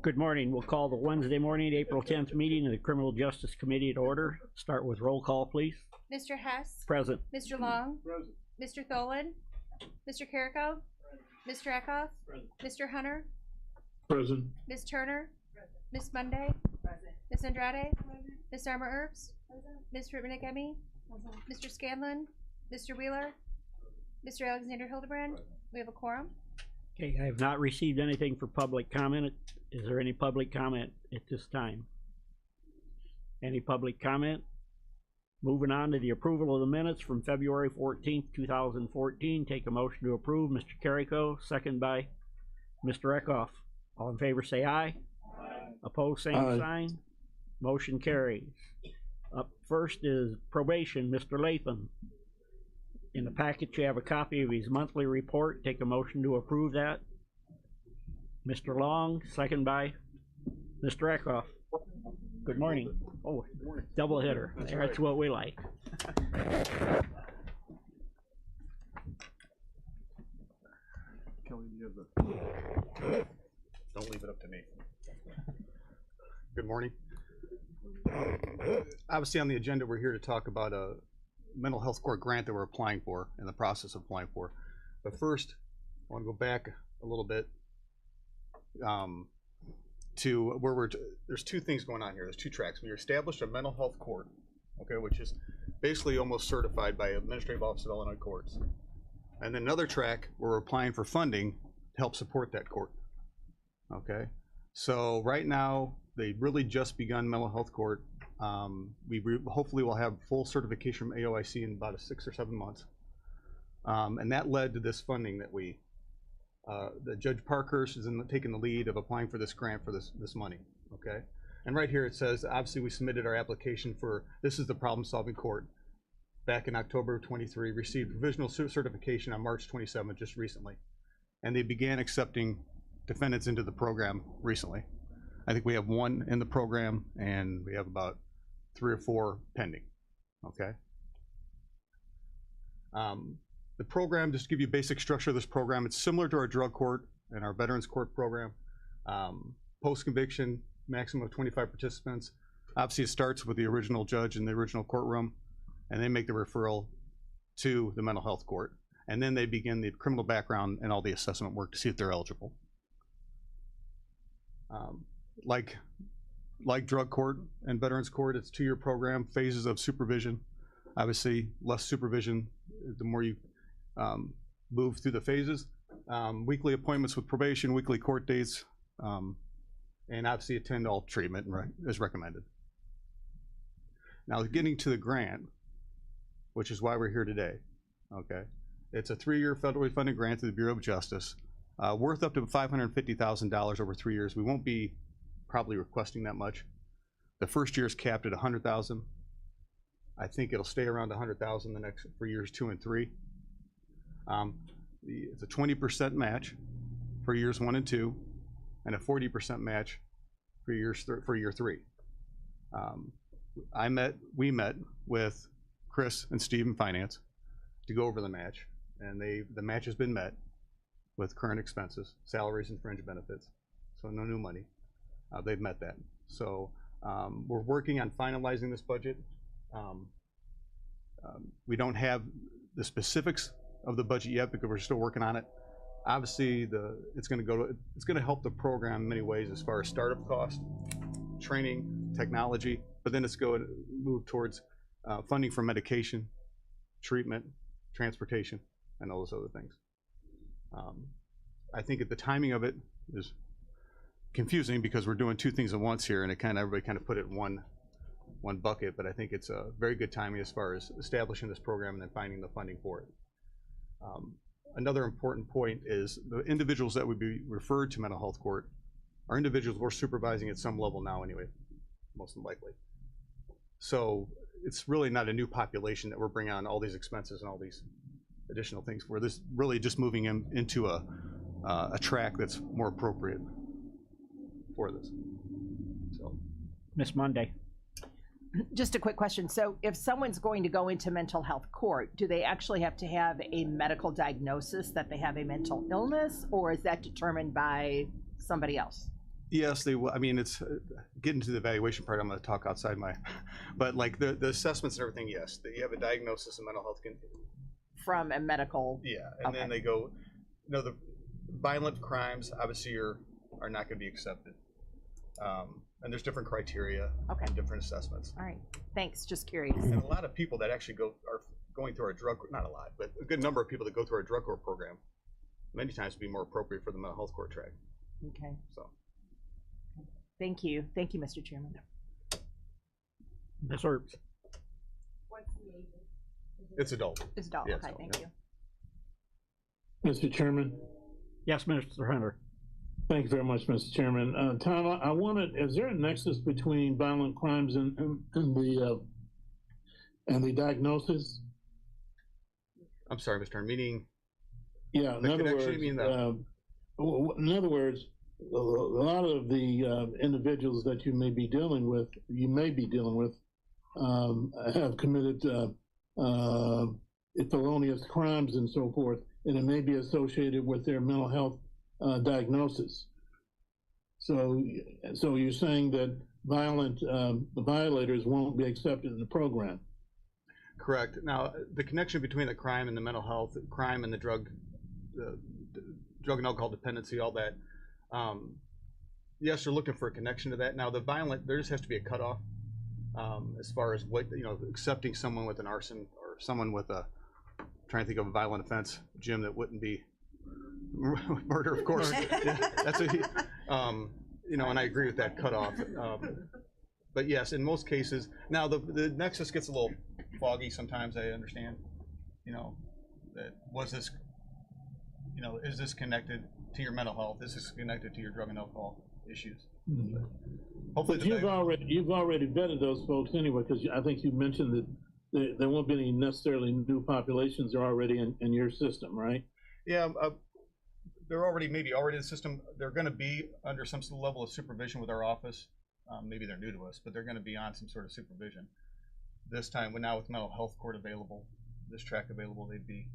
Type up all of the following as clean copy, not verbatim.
Good morning. We'll call the Wednesday morning, April 10th meeting of the Criminal Justice Committee to order. Start with roll call, please. Mr. Hess. Present. Mr. Long. Present. Mr. Tholen. Mr. Carrico. Mr. Eckhoff. Present. Mr. Hunter. Present. Ms. Turner. Ms. Monday. Ms. Andrade. Ms. Armour Herbst. Ms. Rubinick-Emy. Mr. Scanlon. Mr. Wheeler. Mr. Alexander Hildebrand. We have a quorum. Okay, I have not received anything for public comment. Is there any public comment at this time? Any public comment? Moving on to the approval of the minutes from February 14th, 2014. Take a motion to approve. Mr. Carrico, second by Mr. Eckhoff. All in favor say aye. Aye. Opposed, same sign. Motion carries. Up first is probation, Mr. Latham. In the packet you have a copy of his monthly report. Take a motion to approve that. Mr. Long, second by Mr. Eckhoff. Good morning. Oh, double hitter. That's what we like. Kelly, do you have the... Don't leave it up to me. Good morning. Obviously on the agenda we're here to talk about a mental health court grant that we're applying for, in the process of applying for. But first, I want to go back a little bit to where there's two things going on here. There's two tracks. We established a mental health court, okay, which is basically almost certified by Administrative Office of Illinois Courts. And then another track, we're applying for funding to help support that court, okay? So right now, they really just begun mental health court. Hopefully we'll have full certification from AOIC in about 6 or 7 months. And that led to this funding that the Judge Parkhurst is taking the lead of applying for this grant for this money, okay? And right here it says, obviously we submitted our application for, this is the problem-solving court, back in October of 23, received provisional certification on March 27th, just recently. And they began accepting defendants into the program recently. I think we have 1 in the program and we have about 3 or 4 pending, okay? The program, just to give you basic structure of this program, it's similar to our drug court and our veterans court program. Post-conviction, maximum of 25 participants. Obviously it starts with the original judge in the original courtroom, and they make the referral to the mental health court. And then they begin the criminal background and all the assessment work to see if they're eligible. Like drug court and veterans court, it's a 2-year program, phases of supervision. Obviously, less supervision, the more you move through the phases. Weekly appointments with probation, weekly court dates, and obviously attend all treatment as recommended. Now getting to the grant, which is why we're here today, okay? It's a 3-year federally funded grant to the Bureau of Justice, worth up to $550,000 over 3 years. We won't be probably requesting that much. The first year is capped at $100,000. I think it'll stay around $100,000 for years 2 and 3. It's a 20% match for years 1 and 2, and a 40% match for year 3. We met with Chris and Steve in finance to go over the match, and the match has been met with current expenses, salaries, and fringe benefits. So no new money. They've met that. So we're working on finalizing this budget. We don't have the specifics of the budget yet because we're still working on it. Obviously, it's going to help the program in many ways as far as startup cost, training, technology, but then it's going to move towards funding for medication, treatment, transportation, and all those other things. I think the timing of it is confusing because we're doing 2 things at once here, and everybody kind of put it in one bucket, but I think it's a very good timing as far as establishing this program and then finding the funding for it. Another important point is the individuals that would be referred to mental health court are individuals we're supervising at some level now anyway, most likely. So it's really not a new population that we're bringing on all these expenses and all these additional things. We're really just moving into a track that's more appropriate for this. So, Miss Monday. Just a quick question. So if someone's going to go into mental health court, do they actually have to have a medical diagnosis that they have a mental illness, or is that determined by somebody else? Yes, they will. I mean, it's getting to the evaluation part. I'm going to talk outside my, but like the assessments and everything. Yes, that you have a diagnosis of mental health. From a medical, Yeah, and then Okay. they go, the violent crimes obviously are not going to be accepted. And there's different criteria Okay. and different assessments. all right, thanks, just curious. And a lot of people that actually are going through our drug, not a lot, but a good number of people that go through our drug court program, many times would be more appropriate for the mental health court track. Okay, So. thank you, Mr. Chairman. Ms. Earps. It's adult. It's adult, Yes, okay, adult, thank yeah. you. Mr. Chairman, Yes, Mr. Hunter. thank you very much, Mr. Chairman. Tom, I wanted, is there a nexus between violent crimes and the diagnosis? I'm sorry, Mr. Turner, meaning, Yeah, The connection, you mean in other words, a lot of the individuals that you may be dealing with have committed felonious crimes and so forth, and it may be associated with their mental health diagnosis. So you're saying that violent violators won't be accepted in the program? correct. Now, the connection between the crime and the mental health, crime and the drug and alcohol dependency, all that. Yes, they're looking for a connection to that. Now, the violent, there just has to be a cutoff as far as what, accepting someone with an arson or someone with trying to think of a violent offense, Jim, that wouldn't be murder, of course. Yeah, that's and I agree with that cutoff. But yes, in most cases, now the nexus gets a little foggy sometimes, I understand. That was this, is this connected to your mental health? Is this connected to your drug and alcohol issues? Hopefully, But you've already vetted those folks anyway, because I think you mentioned that there won't be any necessarily new populations. They're already in your system, right? yeah, they're already in the system. They're going to be under some level of supervision with our office. Maybe they're new to us, but they're going to be on some sort of supervision. This time, now with mental health court available, this track available, they'd be,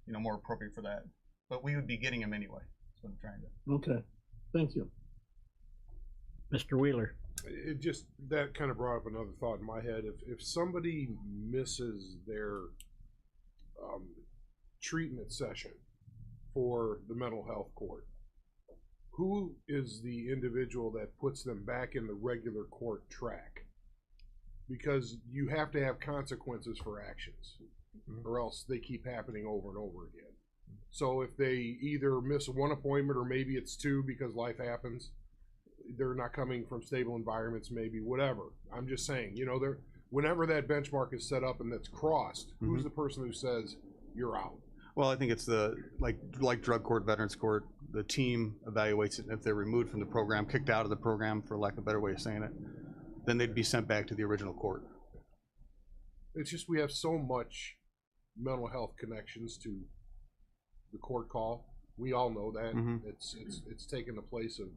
more appropriate for that. But we would be getting them anyway. That's what I'm trying to. Okay, thank you. Mr. Wheeler. It just, that kind of brought up another thought in my head. If somebody misses their treatment session for the mental health court, who is the individual that puts them back in the regular court track? Because you have to have consequences for actions, or else they keep happening over and over again. So if they either miss one appointment, or maybe it's two because life happens, they're not coming from stable environments, maybe, whatever. I'm just saying, whenever that benchmark is set up and that's crossed, who's the person who says you're out? Well, I think it's the like drug court, veterans court. The team evaluates it, and if they're removed from the program, kicked out of the program, for lack of a better way of saying it, then they'd be sent back to the original court. It's just we have so much mental health connections to the court call. We all know that. It's taken the place of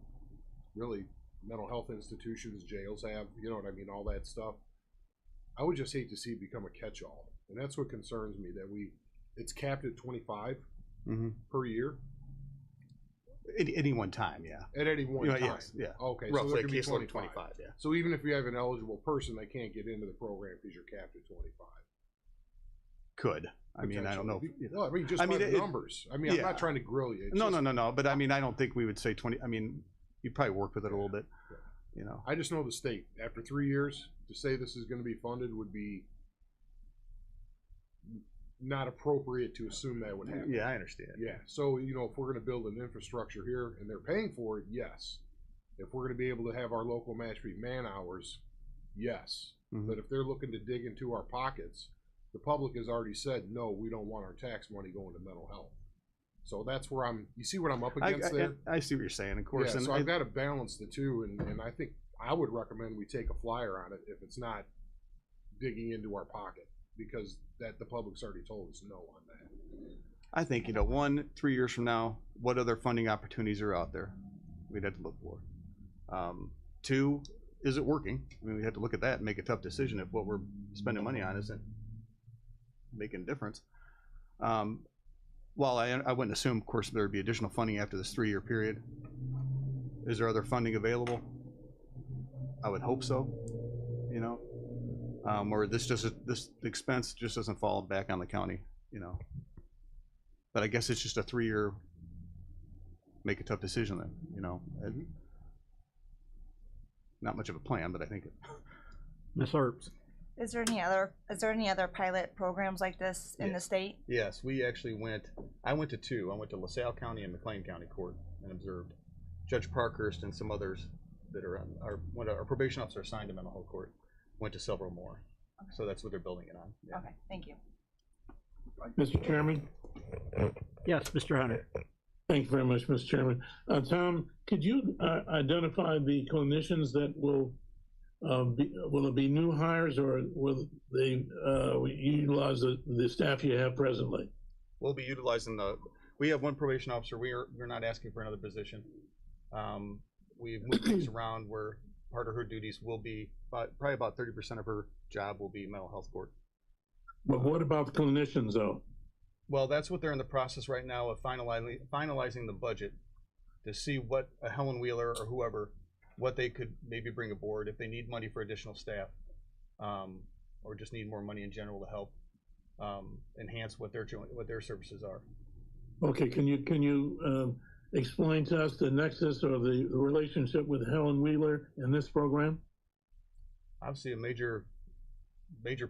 really mental health institutions, jails have, all that stuff. I would just hate to see it become a catch-all, and that's what concerns me, that it's capped at 25 per year. At any one time, yeah. At any one time. Yes, yeah. Okay, so Roughly there a can be caseload of 25. 25, yeah. So even if you have an eligible person, they can't get into the program because you're capped at 25. Could. I mean, I don't know. Well, just by the numbers. I'm not trying to grill you. No. But I mean, I don't think we would say 20. I mean, you probably work with it a little bit. I just know the state, after 3 years, to say this is going to be funded would be not appropriate to assume that would happen. Yeah, I understand. Yeah, so, if we're going to build an infrastructure here and they're paying for it, yes. If we're going to be able to have our local Mashpee man hours, yes. But if they're looking to dig into our pockets, the public has already said, no, we don't want our tax money going to mental health. So that's where you see what I'm up against there? I see what you're saying, of course. Yeah, and so I've got to balance the two, and I think I would recommend we take a flyer on it if it's not digging into our pocket, because the public's already told us no on that. I think, 3 years from now, what other funding opportunities are out there we'd have to look for? 2, is it working? I mean, we have to look at that and make a tough decision if what we're spending money on isn't making a difference. While I wouldn't assume, of course, there would be additional funding after this 3-year period. Is there other funding available? I would hope so, you know, or this expense just doesn't fall back on the county, you know. But I guess it's just a 3-year, make a tough decision then, you know. And not much of a plan, but I think it. Ms. Herbst? Is there any other pilot programs like this in the state? Yes, we actually I went to 2. I went to LaSalle County and McLean County Court and observed. Judge Parkhurst and some others that are on our probation officer assigned to mental health court went to several more. Okay. So that's what they're building it on. Yeah. Okay, thank you. Mr. Chairman? Yes, Mr. Hunter? Thank you very much, Mr. Chairman. Tom, could you identify the clinicians that will it be new hires, or will they utilize the staff you have presently? We'll be utilizing we have one probation officer. We're not asking for another position. We've moved things around where part of her duties will be, probably about 30% of her job will be mental health court. But what about the clinicians, though? Well, that's what they're in the process right now of finalizing the budget to see what a Helen Wheeler or whoever, what they could maybe bring aboard if they need money for additional staff, or just need more money in general to help enhance what their services are. Okay, can you explain to us the nexus or the relationship with Helen Wheeler in this program? Obviously, a major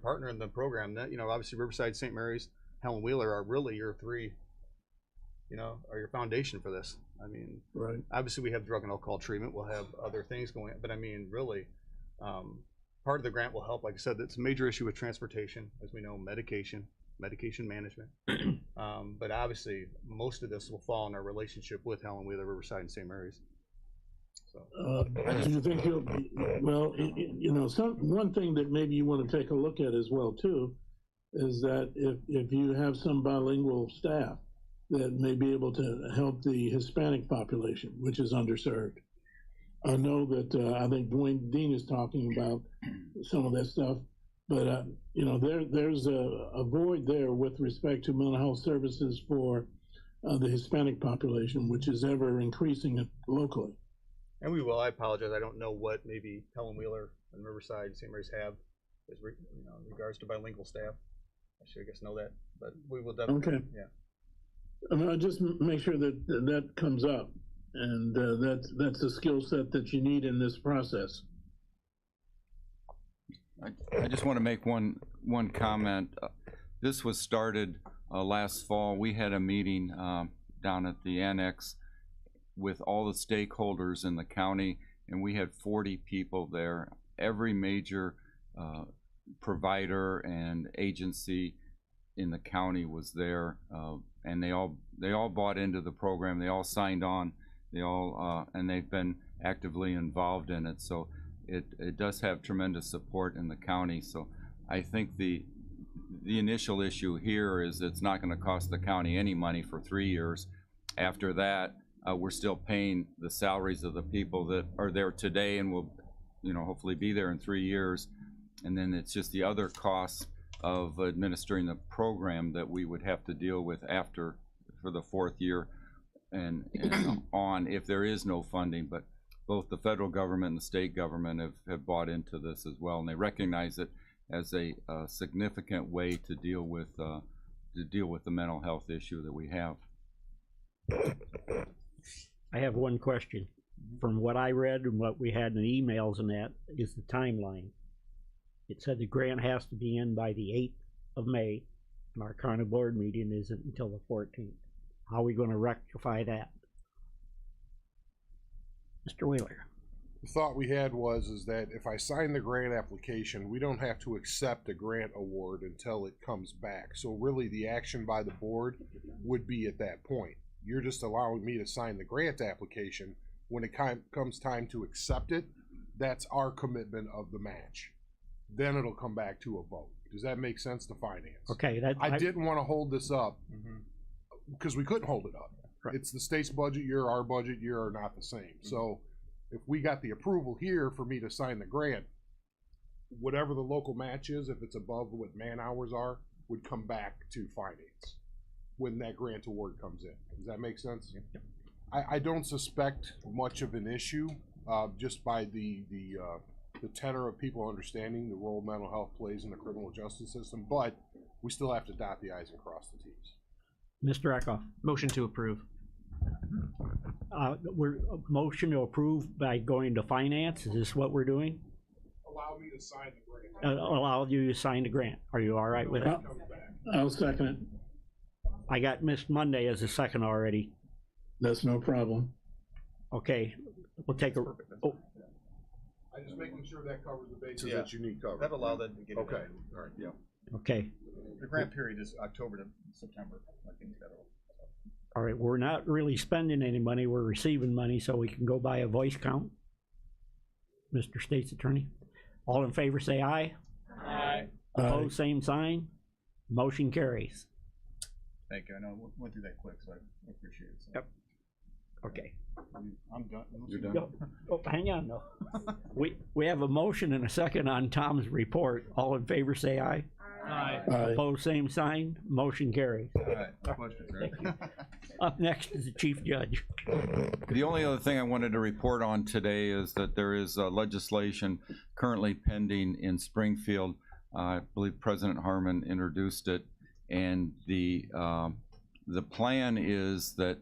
partner in the program. That, you know, obviously Riverside, St. Mary's, Helen Wheeler are really your 3, you know, are your foundation for this. I mean, right. Obviously we have drug and alcohol treatment. We'll have other things going, but I mean, really, part of the grant will help. Like I said, it's a major issue with transportation, as we know, medication management. But obviously, most of this will fall in our relationship with Helen Wheeler, Riverside, and St. Mary's. So. Do you think you'll? Well, you know, one thing that maybe you want to take a look at as well too, is that if you have some bilingual staff that may be able to help the Hispanic population, which is underserved. I know that I think Dwayne Dean is talking about some of that stuff, but you know, there's a void there with respect to mental health services for the Hispanic population, which is ever increasing locally. And we will. I apologize. I don't know what maybe Helen Wheeler and Riverside and St. Mary's have, as you know, in regards to bilingual staff. I should, I guess, know that, but we will definitely. Okay. Yeah. I mean, just make sure that comes up, and that's a skill set that you need in this process. I just want to make one comment. This was started last fall. We had a meeting down at the annex with all the stakeholders in the county, and we had 40 people there. Every major provider and agency in the county was there, and they all bought into the program. They all signed on. They all and they've been actively involved in it. So it does have tremendous support in the county. So I think the initial issue here is it's not going to cost the county any money for 3 years. After that, we're still paying the salaries of the people that are there today and will, you know, hopefully be there in 3 years. And then it's just the other costs of administering the program that we would have to deal with after, for the 4th year and on, if there is no funding. But both the federal government and the state government have bought into this as well, and they recognize it as a significant way to deal with the mental health issue that we have. I have one question. From what I read and what we had in the emails and that is the timeline. It said the grant has to be in by the 8th of May, and our county board meeting isn't until the 14th. How are we going to rectify that? Mr. Wheeler. The thought we had is that if I sign the grant application, we don't have to accept a grant award until it comes back. So really the action by the board would be at that point. You're just allowing me to sign the grant application. When it comes time to accept it, that's our commitment of the match. Then it'll come back to a vote. Does that make sense to finance? Okay, I didn't want to hold this up because we couldn't hold it up. Right. It's the state's budget year, our budget year are not the same. So if we got the approval here for me to sign the grant, whatever the local match is, if it's above what man hours are, would come back to finance when that grant award comes in. Does that make sense? I don't suspect much of an issue, just by the tenor of people understanding the role mental health plays in the criminal justice system, but we still have to dot the i's and cross the t's. Mr. Eckhoff, Motion to approve. we're, motion to approve by going to finance, is this what we're doing? Allow me to sign the grant. Allow you to sign the grant, are you all right with that? I'll second it. I got Miss Monday as a second already. That's no problem. Okay, we'll take a, oh, I'm just making sure that covers the bases Yeah. that you need covered. That allow them to get it Okay, done. all right. Yeah. okay. The grant period is October to September, I think, federal. All right, we're not really spending any money, we're receiving money, so we can go buy a voice count. Mr. State's Attorney, all in favor say aye. Aye. Opposed, same sign. Motion carries. Thank you, I know, we went through that quick, so I appreciate it. So. Yep. Okay. I'm done. You're done? No, oh, hang on, no. We have a motion and a second on Tom's report. All in favor say aye. Aye. Aye. Opposed, same sign. Motion carries. All right, no questions, right? Thank you. Up next is the Chief Judge. The only other thing I wanted to report on today is that there is legislation currently pending in Springfield. I believe President Harmon introduced it, and the plan is that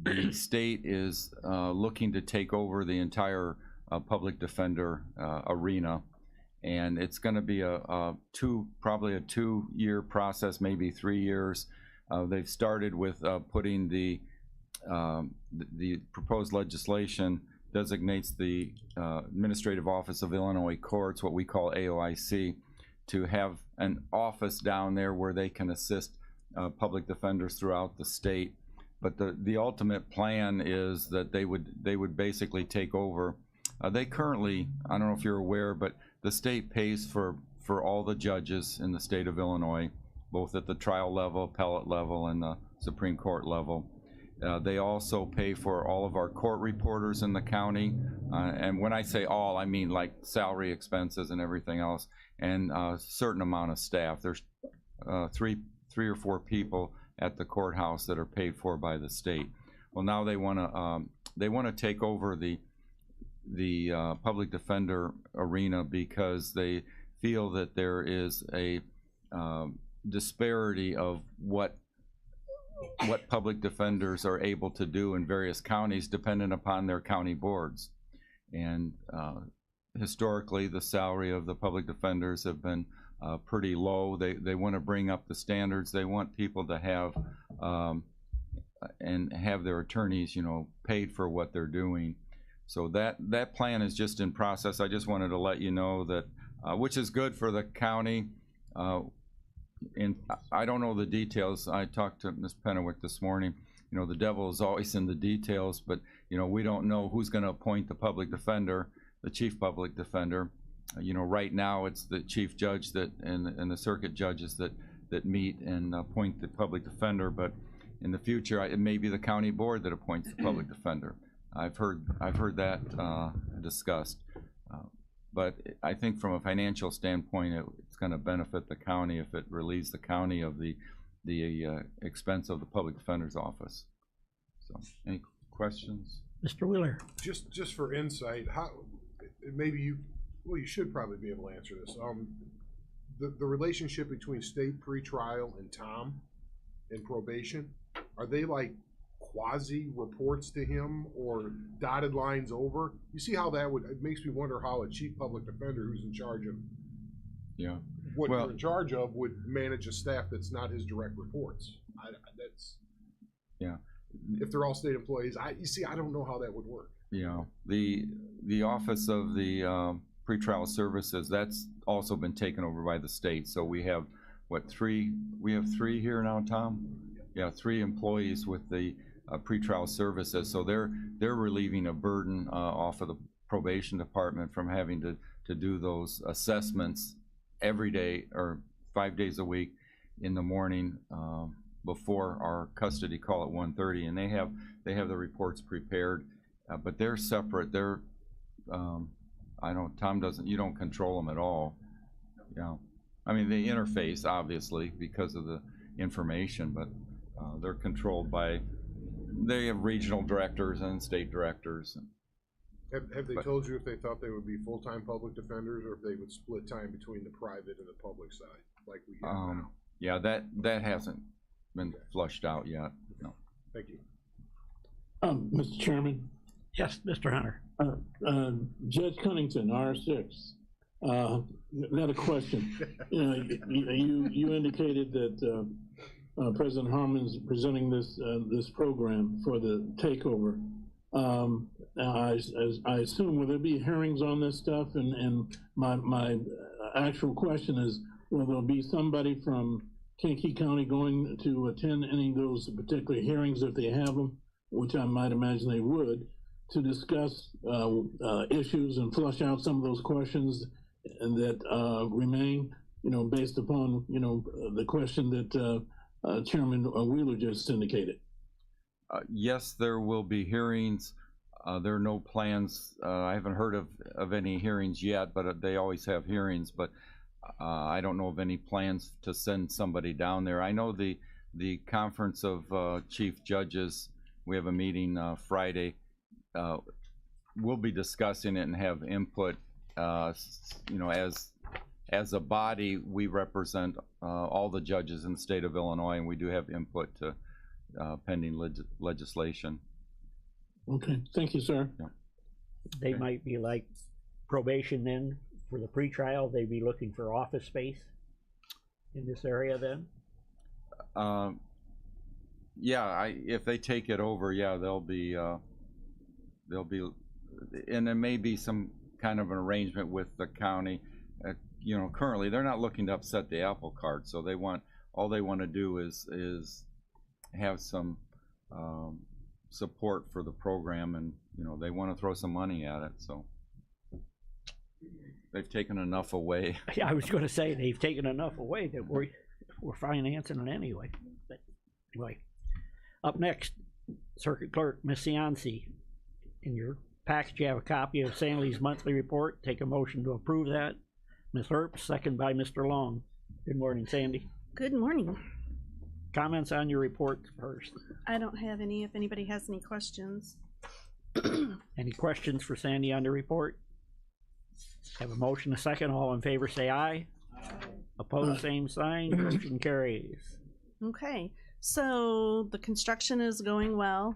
the state is looking to take over the entire public defender arena, and it's going to be probably a 2-year process, maybe 3 years. They've started with putting the proposed legislation designates the Administrative Office of Illinois Courts, what we call AOIC, to have an office down there where they can assist public defenders throughout the state. But the ultimate plan is that they would basically take over. They currently, I don't know if you're aware, but the state pays for all the judges in the state of Illinois, both at the trial level, appellate level, and the Supreme Court level. They also pay for all of our court reporters in the county. And when I say all, I mean like salary expenses and everything else, and a certain amount of staff. There's three or four people at the courthouse that are paid for by the state. Well, now they want to take over the public defender arena because they feel that there is a disparity of what public defenders are able to do in various counties dependent upon their county boards. And historically, the salary of the public defenders have been pretty low. They want to bring up the standards. They want people to have and have their attorneys, paid for what they're doing. So that plan is just in process. I just wanted to let you know that, which is good for the county. And I don't know the details. I talked to Ms. Pennewick this morning. The devil is always in the details, but we don't know who's going to appoint the public defender, the chief public defender. Right now it's the chief judge and the circuit judges that meet and appoint the public defender. But in the future, it may be the county board that appoints the public defender. I've heard that discussed. But I think from a financial standpoint, it's going to benefit the county if it relieves the county of the expense of the public defender's office. So, any questions? Mr. Wheeler. Just for insight, how maybe you should probably be able to answer this. The relationship between state pretrial and Tom in probation, are they like quasi reports to him or dotted lines over? You see how it makes me wonder how a chief public defender who's in charge of what you're in charge of would manage a staff that's not his direct reports. If they're all state employees, I don't know how that would work. The office of the pretrial services, that's also been taken over by the state. So we have three here now, Tom? Yeah, 3 employees with the pretrial services. So they're relieving a burden off of the probation department from having to do those assessments every day or 5 days a week in the morning before our custody call at 1:30, and they have the reports prepared, but they're separate. They're you don't control them at all. I mean, they interface obviously because of the information, but they're controlled by they have regional directors and state directors. Have they But- told you if they thought they would be full-time public defenders, or if they would split time between the private and the public side, like we have now? Yeah, that hasn't been flushed out yet, no. Thank you. Mr. Chairman, Yes, Mr. Hunter. Judge Cunnington, R6. Not a question. You indicated that President Harmon's presenting this program for the takeover. Now, I assume, will there be hearings on this stuff? And my actual question is, will there be somebody from Kankakee County going to attend any of those particular hearings if they have them, which I might imagine they would, to discuss issues and flush out some of those questions and that remain, based upon, the question that Chairman Wheeler just indicated? Yes, there will be hearings. There are no plans. I haven't heard of any hearings yet, but they always have hearings. But I don't know of any plans to send somebody down there. I know the Conference of Chief Judges, we have a meeting Friday. We'll be discussing it and have input. As a body, we represent all the judges in the state of Illinois, and we do have input to pending legislation. Okay, thank you, sir. They might be like probation then, for the pretrial, they'd be looking for office space in this area then? Yeah, if they take it over, yeah, they'll be, and there may be some kind of an arrangement with the county. Currently, they're not looking to upset the apple cart, so all they want to do is have some support for the program, and they want to throw some money at it, so they've taken enough away. Yeah, I was gonna say, they've taken enough away that we're financing it anyway. But anyway, up next, Circuit Clerk, Ms. Cianci. In your package, you have a copy of Sanley's monthly report. Take a motion to approve that. Ms. Herbst, second by Mr. Long. Good morning, Sandy. Good morning. Comments on your report first. I don't have any, if anybody has any questions. Any questions for Sandy on the report? Have a motion, a second. All in favor say aye. Opposed, same sign. Motion carries. Okay, so the construction is going well.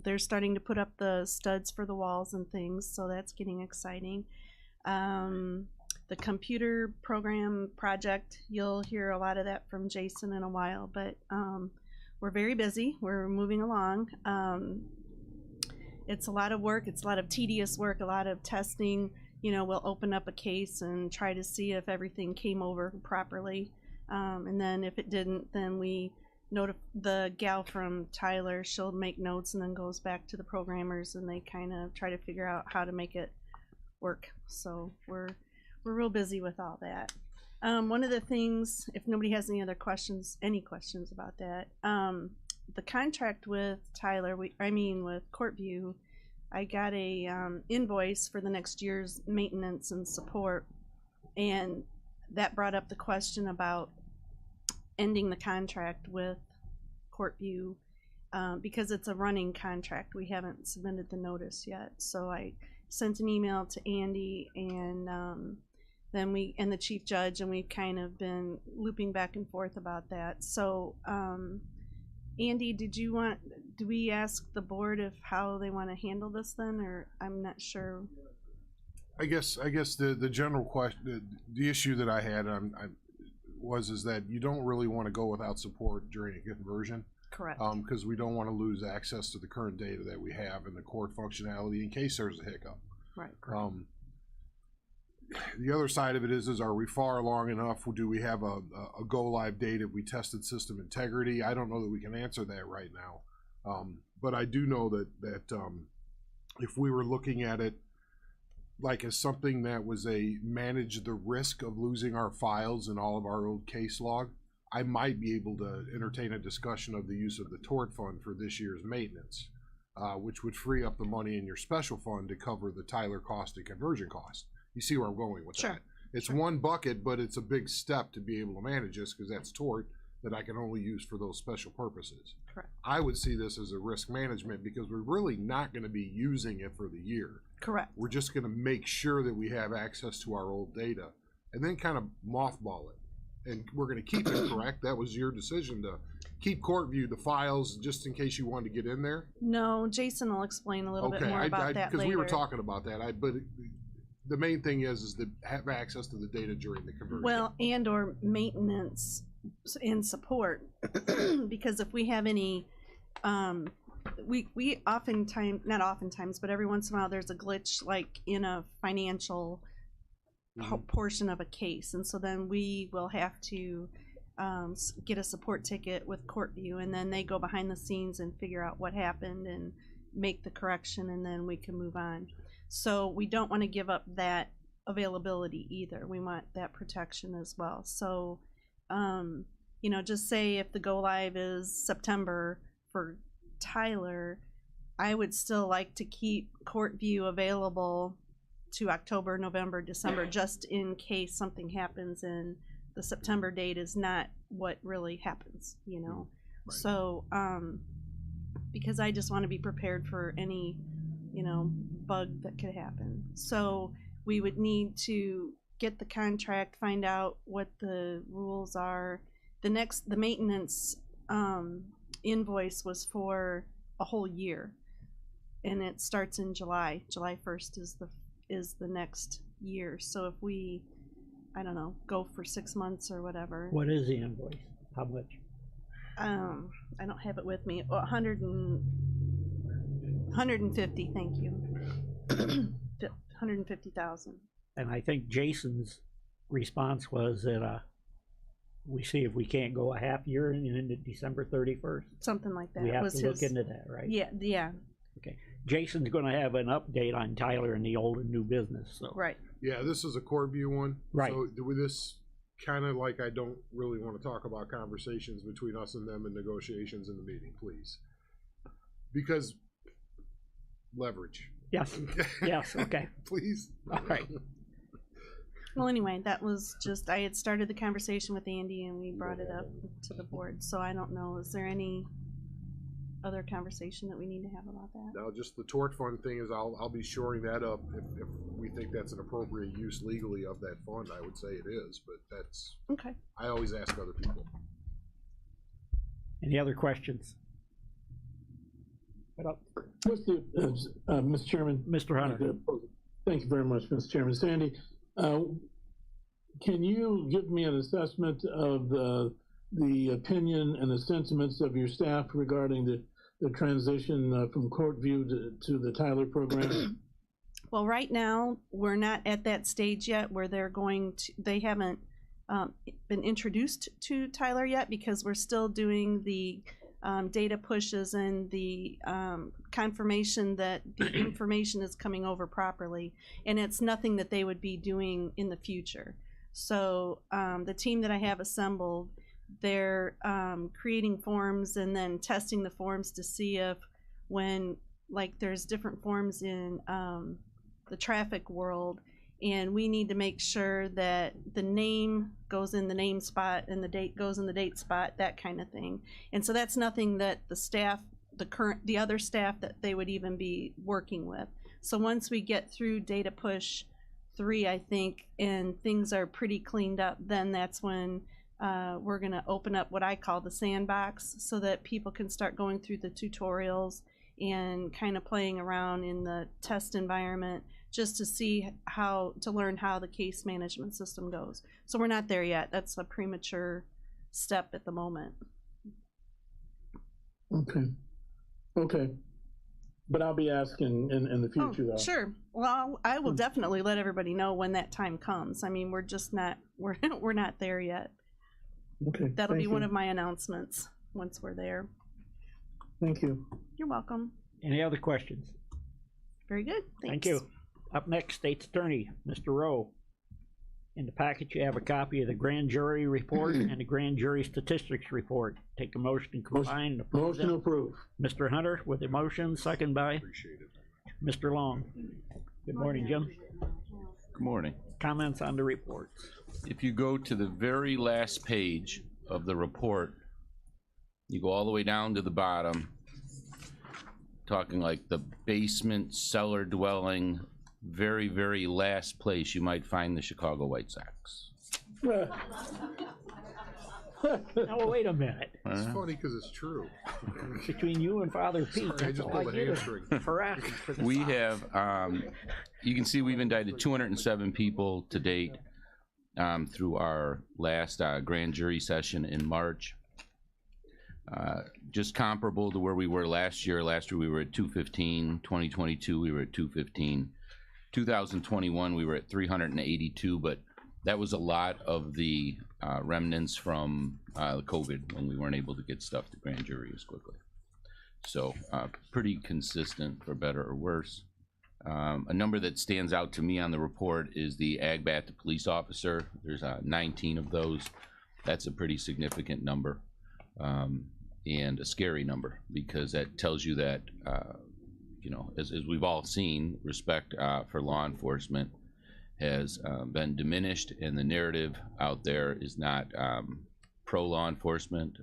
They're starting to put up the studs for the walls and things, so that's getting exciting. The computer program project, you'll hear a lot of that from Jason in a while, but we're very busy. We're moving along. It's a lot of work. It's a lot of tedious work, a lot of testing. We'll open up a case and try to see if everything came over properly. And then if it didn't, then we notify the gal from Tyler. She'll make notes and then goes back to the programmers, and they kind of try to figure out how to make it work. So we're real busy with all that. One of the things, if nobody has any questions about that, the contract with Tyler, with Courtview, I got a invoice for the next year's maintenance and support, and that brought up the question about ending the contract with Courtview because it's a running contract. We haven't submitted the notice yet, so I sent an email to Andy and then the chief judge, and we've kind of been looping back and forth about that. So Andy, do we ask the board how they want to handle this then, or I'm not sure? I guess the general question, the issue that I had is that you don't really want to go without support during a conversion. Correct. Because we don't want to lose access to the current data that we have and the court functionality in case there's a hiccup. Right. The other side of it is are we far along enough? Do we have a go live date? Have we tested system integrity? I don't know that we can answer that right now. But I do know that if we were looking at it like as something that was manage the risk of losing our files and all of our old case log, I might be able to entertain a discussion of the use of the tort fund for this year's maintenance, which would free up the money in your special fund to cover the Tyler cost and conversion cost. You see where I'm going with that? It's one bucket, but it's a big step to be able to manage this because that's tort. that I can only use for those special purposes. Correct. I would see this as a risk management because we're really not gonna be using it for the year. Correct. We're just gonna make sure that we have access to our old data and then kind of mothball it. And we're gonna keep it, correct? That was your decision to keep Courtview, the files, just in case you wanted to get in there? No, Jason will explain a little bit Okay, more about that because later. we were talking about that, but the main thing is to have access to the data during the conversion. Well, and or maintenance and support, because if we have any, we oftentimes, not oftentimes, but every once in a while, there's a glitch like in a financial portion of a case, and so then we will have to get a support ticket with Courtview, and then they go behind the scenes and figure out what happened and make the correction, and then we can move on. So we don't want to give up that availability either. We want that protection as well. So, you know, just say if the go live is September for Tyler, I would still like to keep Courtview available to October, November, December, just in case something happens and the September date is not what really happens, you know. Right. So, because I just want to be prepared for any, you know, bug that could happen. So we would need to get the contract, find out what the rules are. The maintenance invoice was for a whole year, and it starts in July. July 1st is the next year. So if we, I don't know, go for 6 months or whatever. What is the invoice? How much? I don't have it with me. 150, thank you. 150,000. And I think Jason's response was that we see if we can't go a half year and into December 31st. Something like that. We have was to look his, into that, right? Yeah, yeah, Okay. Jason's going to have an update on Tyler and the old and new business. So right. Yeah, this is a Courtview one. Right. So with this, kind of like I don't really want to talk about conversations between us and them and negotiations in the meeting, please. Because leverage. Yes. Yes. Okay. Please. All right. Well, anyway, that was just, I had started the conversation with Andy and we brought it up to the board. So I don't know, is there any other conversation that we need to have about that? Now, just the tort fund thing is I'll be shoring that up if we think that's an appropriate use legally of that fund. I would say it is, but that's, Okay. I always ask other people. Any other questions? Mr. Chairman. Mr. Hunter. Thank you very much, Mr. Chairman. Sandy, can you give me an assessment of the opinion and the sentiments of your staff regarding the transition from Courtview to the Tyler program? Well, right now, we're not at that stage yet where they haven't been introduced to Tyler yet, because we're still doing the data pushes and the confirmation that the information is coming over properly, and it's nothing that they would be doing in the future. So the team that I have assembled, they're creating forms and then testing the forms to see if when, like, there's different forms in the traffic world, and we need to make sure that the name goes in the name spot and the date goes in the date spot, that kind of thing. And so that's nothing that the staff, the other staff that they would even be working with. So once we get through data push 3, I think, and things are pretty cleaned up, then that's when we're gonna open up what I call the sandbox, so that people can start going through the tutorials and kind of playing around in the test environment, just to see to learn how the case management system goes. So we're not there yet. That's a premature step at the moment. Okay. But I'll be asking in the future, though. Sure. Well, I will definitely let everybody know when that time comes. I mean, we're just not, we're not there yet. Okay. That'll be one of my announcements once we're there. Thank you. You're welcome. Any other questions? Very good. Thank Thanks. you. Up next, State's Attorney, Mr. Rowe. In the package, you have a copy of the grand jury report and the grand jury statistics report. Take a motion to combine and approve Motion them. approved. Mr. Hunter with the motion, second by Appreciate it. Mr. Long. Good morning, Jim. Good morning. Comments on the reports? If you go to the very last page of the report, you go all the way down to the bottom, talking like the basement cellar dwelling, very, very last place you might find the Chicago White Sox. Now, wait a minute. It's funny because it's true. Between you and Father Pete, Sorry, I that's just all I pulled a get is hamstring. harassment for the We Sox. have, you can see we've indicted 207 people to date through our last grand jury session in March. Just comparable to where we were last year. Last year we were at 215. 2022 we were at 215. 2021 we were at 382, but that was a lot of the remnants from COVID when we weren't able to get stuff to grand jury as quickly. So pretty consistent for better or worse. A number that stands out to me on the report is the AgBat to police officer. There's 19 of those. That's a pretty significant number and a scary number, because that tells you that, you know, as we've all seen, respect for law enforcement has been diminished, and the narrative out there is not pro-law enforcement.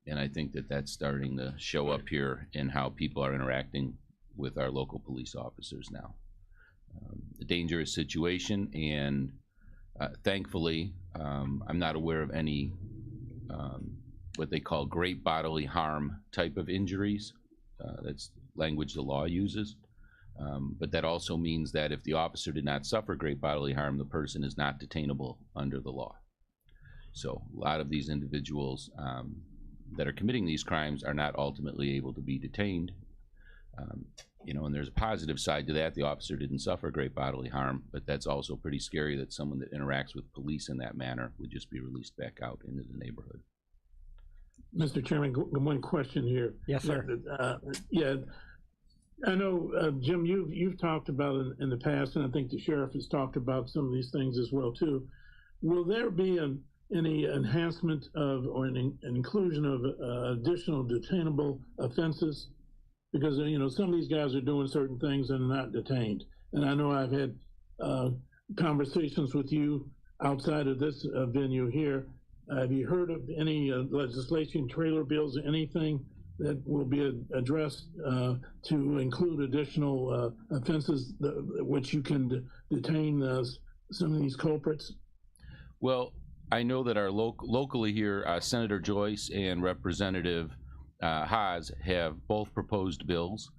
And I think that that's starting to show up here in how people are interacting with our local police officers now. A dangerous situation, and thankfully, I'm not aware of any what they call great bodily harm type of injuries. That's language the law uses. But that also means that if the officer did not suffer great bodily harm, the person is not detainable under the law. So a lot of these individuals that are committing these crimes are not ultimately able to be detained. You know, and there's a positive side to that. The officer didn't suffer great bodily harm, but that's also pretty scary that someone that interacts with police in that manner would just be released back out into the neighborhood. Mr. Chairman, one question here. Yes, sir. Yeah, I know, Jim, you've talked about in the past, and I think the sheriff has talked about some of these things as well too. Will there be any enhancement of or an inclusion of additional detainable offenses? Because, you know, some of these guys are doing certain things and not detained. And I know I've had conversations with you outside of this venue here. Have you heard of any legislation, trailer bills, anything that will be addressed to include additional offenses which you can detain some of these culprits? Well, I know that our locally here, Senator Joyce and Representative Haas have both proposed bills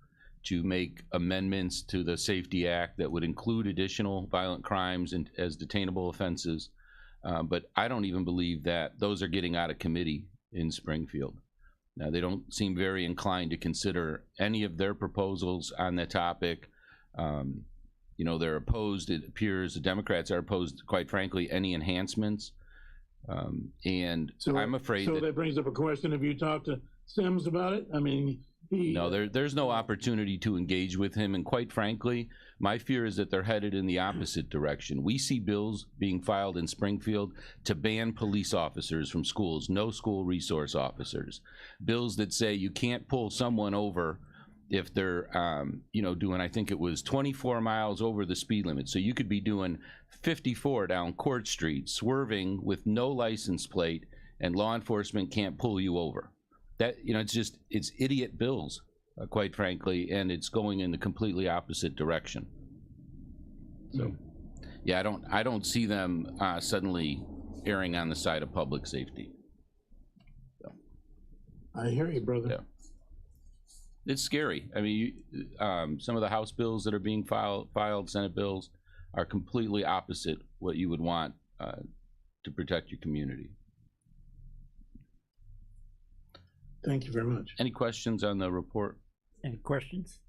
to make amendments to the Safety Act that would include additional violent crimes as detainable offenses. But I don't even believe that those are getting out of committee in Springfield. Now, they don't seem very inclined to consider any of their proposals on the topic. You know, they're opposed, it appears, the Democrats are opposed, quite frankly, any enhancements. And so I'm afraid that brings up a question. Have you talked to Sims about it? I mean, no, there's no opportunity to engage with him, and quite frankly, my fear is that they're headed in the opposite direction. We see bills being filed in Springfield to ban police officers from schools, no school resource officers. Bills that say you can't pull someone over if they're, you know, doing, I think it was 24 miles over the speed limit. So you could be doing 54 down Court Street, swerving with no license plate, and law enforcement can't pull you over. That, you know, it's idiot bills, quite frankly, and it's going in the completely opposite direction. So, yeah, I don't see them suddenly erring on the side of public safety. So. I hear you, brother. Yeah. It's scary. I mean, some of the House bills that are being filed, Senate bills, are completely opposite what you would want to protect your community. Thank you very much. Any questions on the report? Any questions?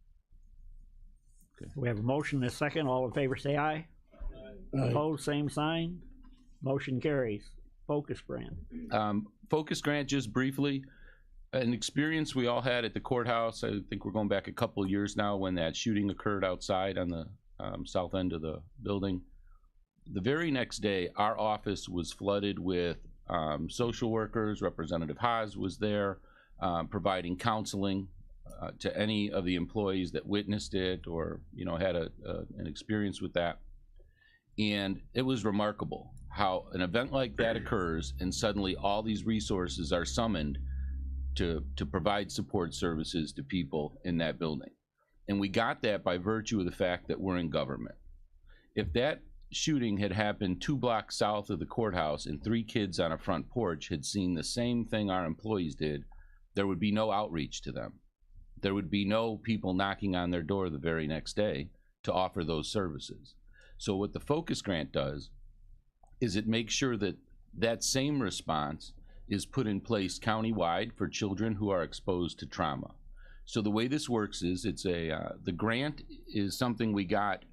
Okay. We have a motion and a second. All in favor say aye. Opposed, same sign. Motion carries. Focus grant. Focus grant, just briefly, an experience we all had at the courthouse. I think we're going back a couple of years now when that shooting occurred outside on the south end of the building. The very next day, our office was flooded with social workers. Representative Haas was there providing counseling to any of the employees that witnessed it or, you know, had an experience with that. And it was remarkable how an event like that occurs and suddenly all these resources are summoned to provide support services to people in that building. And we got that by virtue of the fact that we're in government. If that shooting had happened 2 blocks south of the courthouse and 3 kids on a front porch had seen the same thing our employees did, there would be no outreach to them. There would be no people knocking on their door the very next day to offer those services. So what the Focus Grant does is it makes sure that that same response is put in place countywide for children who are exposed to trauma. So the way this works is the grant is something we got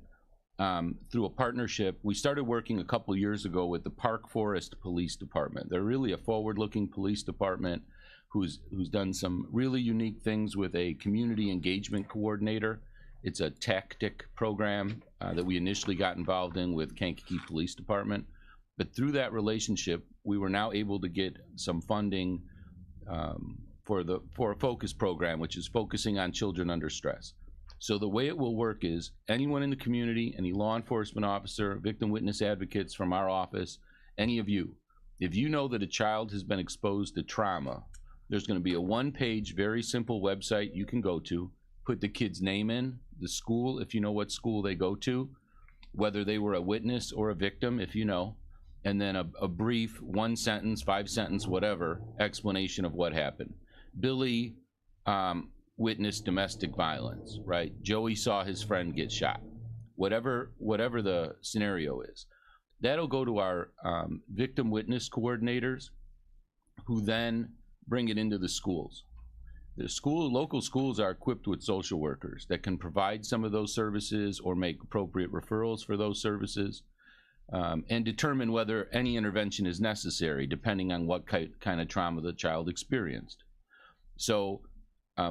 through a partnership. We started working a couple years ago with the Park Forest Police Department. They're really a forward-looking police department who's done some really unique things with a community engagement coordinator. It's a tactic program that we initially got involved in with Kankakee Police Department. But through that relationship, we were now able to get some funding for a focus program, which is focusing on children under stress. So the way it will work is anyone in the community, any law enforcement officer, victim witness advocates from our office, any of you, if you know that a child has been exposed to trauma, there's going to be a 1-page, very simple website you can go to, put the kid's name in, the school, if you know what school they go to, whether they were a witness or a victim, if you know, and then a brief 1-sentence, 5-sentence, whatever, explanation of what happened. Billy witnessed domestic violence, right? Joey saw his friend get shot. Whatever the scenario is. That'll go to our victim witness coordinators, who then bring it into the schools. Local schools are equipped with social workers that can provide some of those services or make appropriate referrals for those services, and determine whether any intervention is necessary depending on what kind of trauma the child experienced. So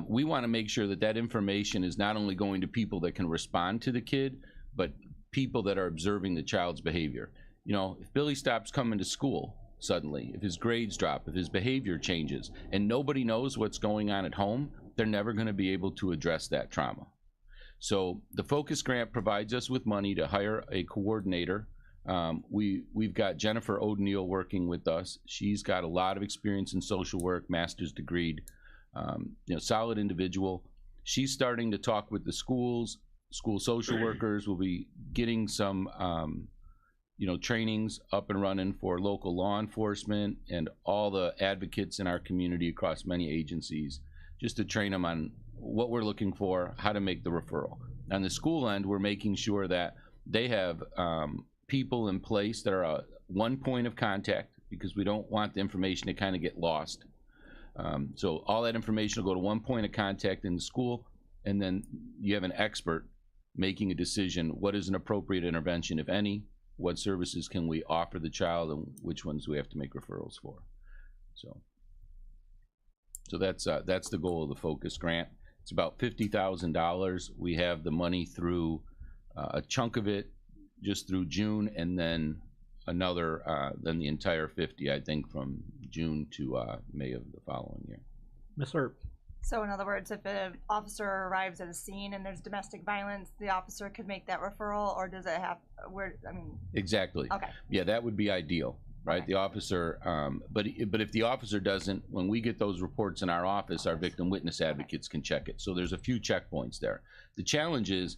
we want to make sure that that information is not only going to people that can respond to the kid, but people that are observing the child's behavior. You know, if Billy stops coming to school suddenly, if his grades drop, if his behavior changes, and nobody knows what's going on at home, they're never going to be able to address that trauma. So the Focus Grant provides us with money to hire a coordinator. We've got Jennifer O'Neill working with us. She's got a lot of experience in social work, master's degree, solid individual. She's starting to talk with the schools. School social workers will be getting some trainings up and running for local law enforcement and all the advocates in our community across many agencies, just to train them on what we're looking for, how to make the referral. On the school end, we're making sure that they have people in place that are one point of contact, because we don't want the information to kind of get lost. So all that information will go to one point of contact in the school, and then you have an expert making a decision, what is an appropriate intervention, if any, what services can we offer the child, and which ones we have to make referrals for. So that's the goal of the Focus Grant. It's about $50,000. We have the money through a chunk of it just through June, and then another, then the entire 50, I think, from June to May of the following year. Ms. Earp. So in other words, if an officer arrives at a scene and there's domestic violence, the officer could make that referral, or does it have, Exactly. Okay. Yeah, that would be ideal, right? Okay. The officer, but if the officer doesn't, when we get those reports in our office, our victim witness advocates can check it. So there's a few checkpoints there. The challenge is,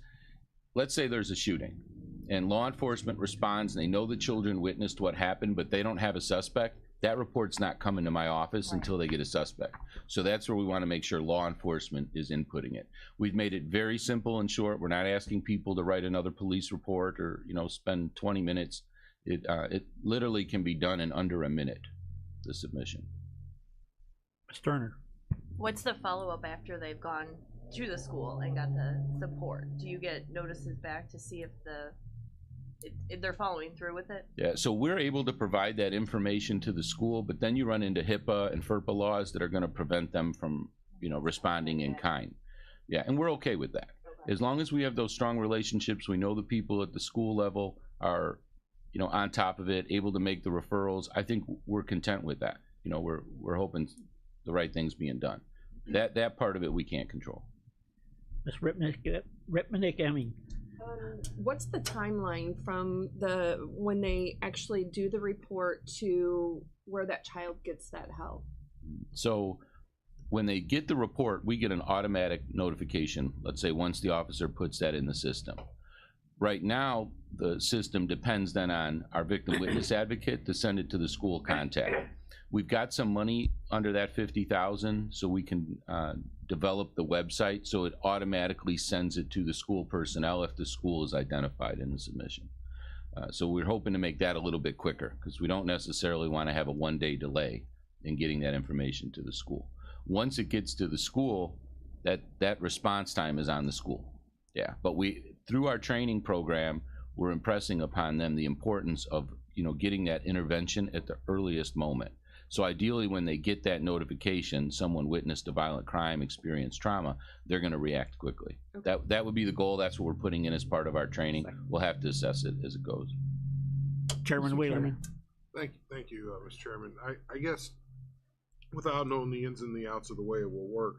let's say there's a shooting and law enforcement responds and they know the children witnessed what happened, but they don't have a suspect. That report's not coming to my office until they get a suspect. So that's where we want to make sure law enforcement is inputting it. We've made it very simple and short. We're not asking people to write another police report or spend 20 minutes. It literally can be done in under a minute, the submission. Ms. Turner. What's the follow-up after they've gone to the school and got the support? Do you get notices back to see if they're following through with it? Yeah, so we're able to provide that information to the school, but then you run into HIPAA and FERPA laws that are going to prevent them from, responding in kind. Yeah, and we're okay with that. Okay. As long as we have those strong relationships, we know the people at the school level are, on top of it, able to make the referrals. I think we're content with that. We're hoping the right thing's being done. That part of it we can't control. Ms. Ripnick-Emming. What's the timeline from when they actually do the report to where that child gets that help? So when they get the report, we get an automatic notification, let's say once the officer puts that in the system. Right now, the system depends then on our victim witness advocate to send it to the school contact. We've got some money under that $50,000 so we can develop the website so it automatically sends it to the school personnel if the school is identified in the submission. So we're hoping to make that a little bit quicker because we don't necessarily want to have a one-day delay in getting that information to the school. Once it gets to the school, that response time is on the school. Yeah, but through our training program, we're impressing upon them the importance of getting that intervention at the earliest moment. So ideally, when they get that notification, someone witnessed a violent crime, experienced trauma, they're going to react quickly. Okay. That would be the goal. That's what we're putting in as part of our training. We'll have to assess it as it goes. Chairman Wheeler. Thank you, Mr. Chairman. I guess without knowing the ins and the outs of the way it will work,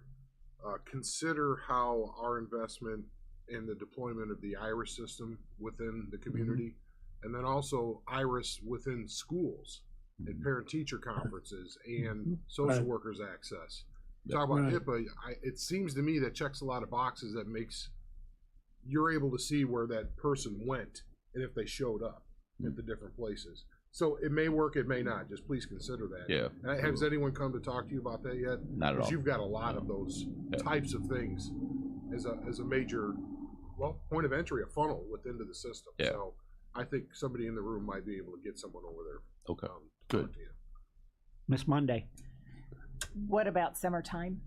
consider how our investment in the deployment of the IRIS system within the community, and then also IRIS within schools and parent-teacher conferences and social workers access. Talk about HIPAA, it seems to me that checks a lot of boxes that makes you're able to see where that person went and if they showed up at the different places. So it may work, it may not. Just please consider that. Yeah. Has anyone come to talk to you about that yet? Not at all. Because you've got a lot of those types of things as a major point of entry, a funnel within the system. Yeah. So I think somebody in the room might be able to get someone over there. Okay. Good. Miss Monday. What about summertime?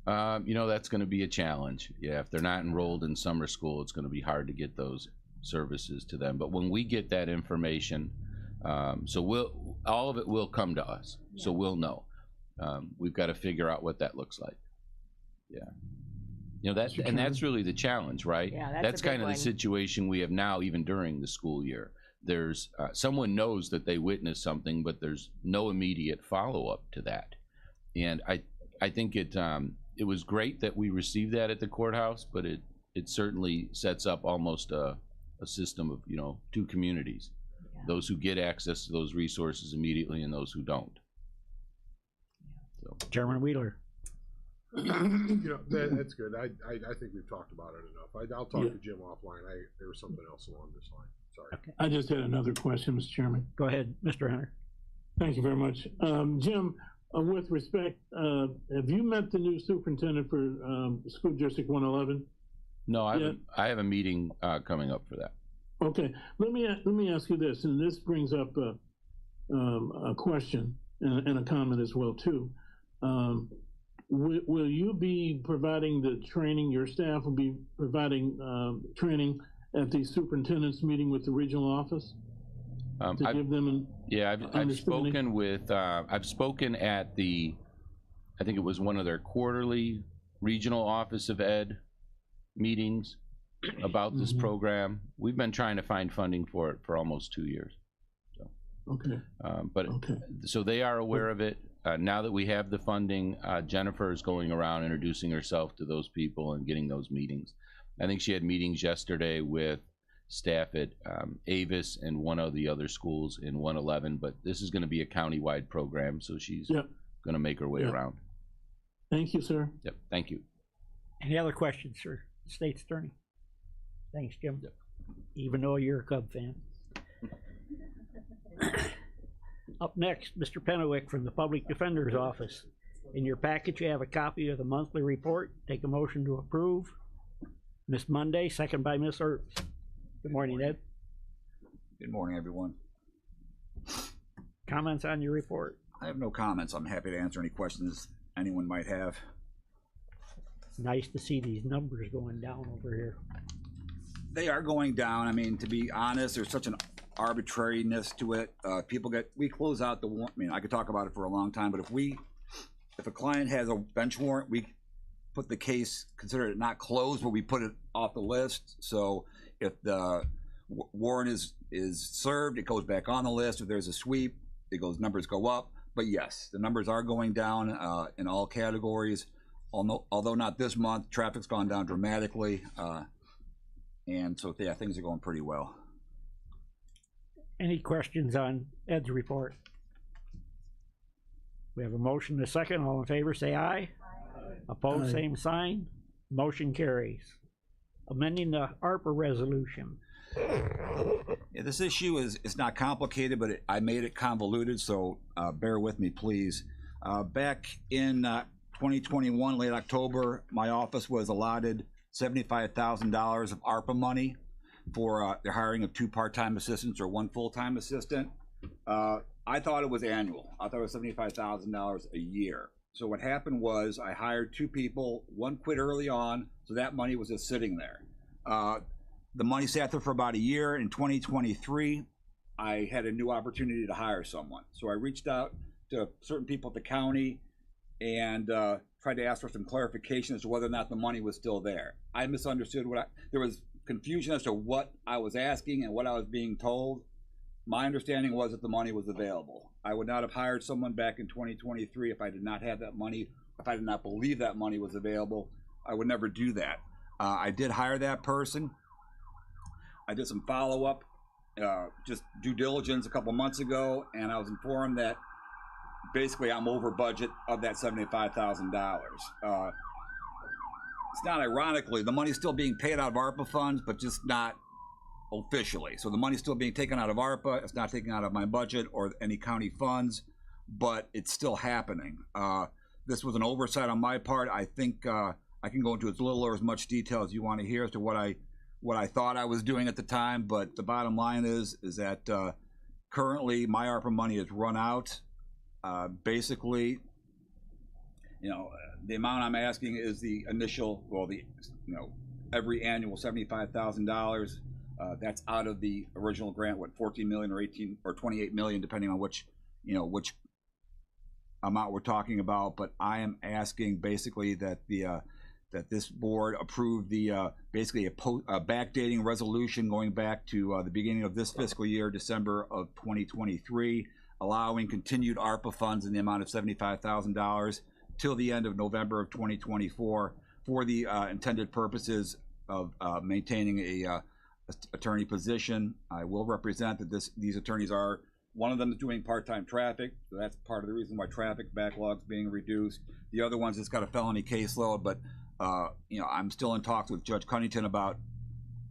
That's going to be a challenge. Yeah, if they're not enrolled in summer school, it's going to be hard to get those services to them. But when we get that information, all of it will come to us. Yeah. So we'll know. We've got to figure out what that looks like. Yeah. That's really the challenge, right? Yeah, that's kind of the situation we have now, even during the school year. There's someone knows that they witnessed something, but there's no immediate follow-up to that. And I think it was great that we received that at the courthouse, but it certainly sets up almost a system of two communities, those who get access to those resources immediately and those who don't. So. Chairman Wheeler. That's good. I think we've talked about it enough. I'll talk to Jim offline. There was something else along this line. Sorry. Okay. I just had another question, Mr. Chairman. Go ahead, Mr. Hunter. Thank you very much. Jim, with respect, have you met the new superintendent for School District 111? No, I have a meeting coming up for that. Okay, let me ask you this, and this brings up a question and a comment as well too. Will you be providing the training? Your staff will be providing training at the superintendent's meeting with the regional office to give them I've spoken with I've spoken at I think it was one of their quarterly regional Office of Ed meetings about this program. We've been trying to find funding for it for almost 2 years. So so they are aware of it. Now that we have the funding, Jennifer is going around introducing herself to those people and getting those meetings. I think she had meetings yesterday with staff at Avis and one of the other schools in 111, but this is going to be a county-wide program, so she's going to make her way around. Thank you, sir. Yep, thank you. Any other questions, sir? State's Attorney. Thanks, Jim. Yep. Even though you're a Cub fan. Up next, Mr. Pennewick from the Public Defender's Office. In your package, you have a copy of the monthly report. Take a motion to approve. Miss Monday, second by Miss Earps. Good morning, Ed. Good morning, everyone. Comments on your report? I have no comments. I'm happy to answer any questions anyone might have. It's nice to see these numbers going down over here. They are going down. I mean, to be honest, there's such an arbitrariness to it. We close out the warrant. I mean, I could talk about it for a long time, but if a client has a bench warrant, we put the case, consider it not closed, but we put it off the list. So if the warrant is served, it goes back on the list. If there's a sweep, numbers go up. But yes, the numbers are going down in all categories. Although not this month, traffic's gone down dramatically. And so, yeah, things are going pretty well. Any questions on Ed's report? We have a motion and a second. All in favor, say aye. Opposed, Aye. same sign. Motion carries. Amending the ARPA resolution. Yeah, this issue is not complicated, but I made it convoluted, so bear with me, please. Back in 2021, late October, my office was allotted $75,000 of ARPA money for the hiring of 2 part-time assistants or 1 full-time assistant. I thought it was annual. I thought it was $75,000 a year. So what happened was I hired 2 people, 1 quit early on, so that money was just sitting there. The money sat there for about a year. In 2023, I had a new opportunity to hire someone. So I reached out to certain people at the county and tried to ask for some clarification as to whether or not the money was still there. I misunderstood there was confusion as to what I was asking and what I was being told. My understanding was that the money was available. I would not have hired someone back in 2023 if I did not have that money, if I did not believe that money was available. I would never do that. I did hire that person. I did some follow-up, just due diligence a couple months ago, and I was informed that basically I'm over budget of that $75,000. It's not ironically, the money's still being paid out of ARPA funds, but just not officially. So the money's still being taken out of ARPA. It's not taken out of my budget or any county funds, but it's still happening. This was an oversight on my part. I think I can go into as little or as much detail as you want to hear as to what I thought I was doing at the time, but the bottom line is that currently my ARPA money is run out. Basically, the amount I'm asking is the initial, every annual $75,000. That's out of the original grant, 14 million or 18 or 28 million, depending on which amount we're talking about. But I am asking basically that that this board approved the basically a backdating resolution going back to the beginning of this fiscal year, December of 2023, allowing continued ARPA funds in the amount of $75,000 till the end of November of 2024 for the intended purposes of maintaining a attorney position. I will represent that these attorneys are, one of them is doing part-time traffic, so that's part of the reason why traffic backlog's being reduced. The other one's just got a felony caseload, but I'm still in talks with Judge Cunnington about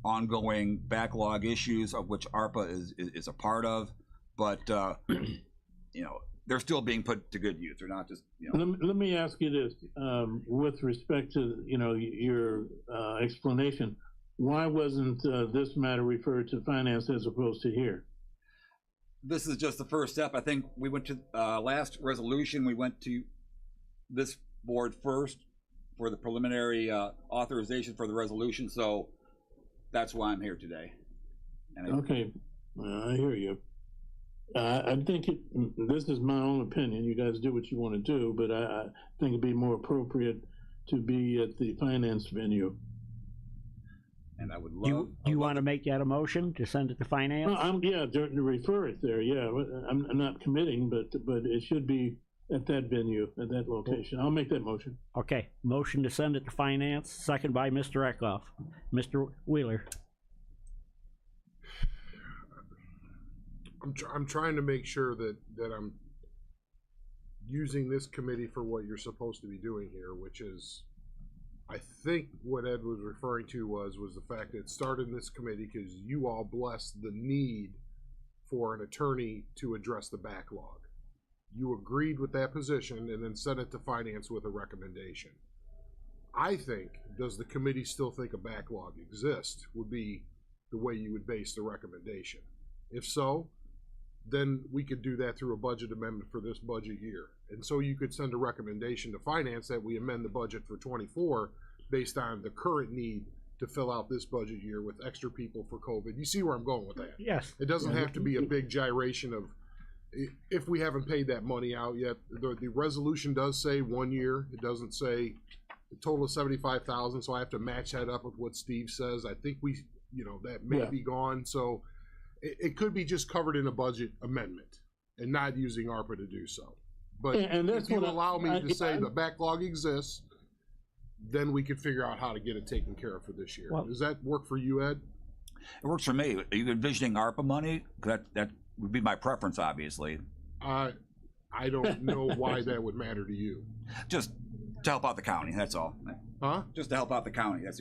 ongoing backlog issues, of which ARPA is a part of. But they're still being put to good use. They're not just. Let me ask you this, with respect to your explanation. Why wasn't this matter referred to finance as opposed to here? This is just the first step. I think we went to last resolution. We went to this board first for the preliminary authorization for the resolution. So that's why I'm here today. Okay, I hear you. I think this is my own opinion. You guys do what you want to do, but I think it'd be more appropriate to be at the finance venue. And I would love. Do you want to make that a motion to send it to finance? No, to refer it there. Yeah, I'm not committing, but it should be at that venue, at that location. I'll make that motion. Okay, motion to send it to finance, second by Mr. Eckhoff. Mr. Wheeler. I'm trying to make sure that I'm using this committee for what you're supposed to be doing here, which is, I think what Ed was referring to was the fact that it started in this committee because you all blessed the need for an attorney to address the backlog. You agreed with that position and then sent it to finance with a recommendation. I think, does the committee still think a backlog exists, would be the way you would base the recommendation. If so, then we could do that through a budget amendment for this budget year. And so you could send a recommendation to finance that we amend the budget for 24 based on the current need to fill out this budget year with extra people for COVID. You see where I'm going with that? Yes. It doesn't have to be a big gyration of, if we haven't paid that money out yet. The resolution does say 1 year. It doesn't say a total of 75,000. So I have to match that up with what Steve says. I think that may be gone. So it could be just covered in a budget amendment and not using ARPA to do so. But and that's if you allow me to say the backlog exists, then we could figure out how to get it taken care of for this year. Well- Does that work for you, Ed? It works for me. Are you envisioning ARPA money? That would be my preference, obviously. I don't know why that would matter to you. Just to help out the county, that's all. Huh? Just to help out the county. That's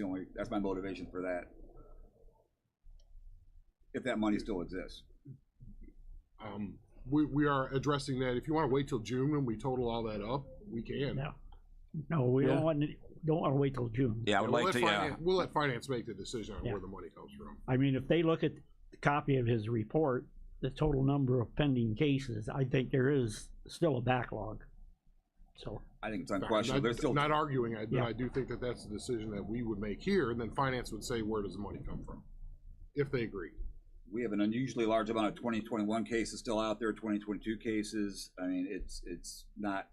my motivation for that. If that money still exists. We are addressing that. If you want to wait till June when we total all that up, we can. No. No, we Yeah. don't want to wait till June. Yeah, I would like to, yeah. We'll let finance make the decision on Yeah. where the money comes from. I mean, if they look at the copy of his report, the total number of pending cases, I think there is still a backlog. So, I think it's unquestionable. There's still Not arguing, but Yeah. I do think that that's the decision that we would make here, and then finance would say, where does the money come from? If they agree. we have an unusually large amount of 2021 cases still out there, 2022 cases. I mean, it's not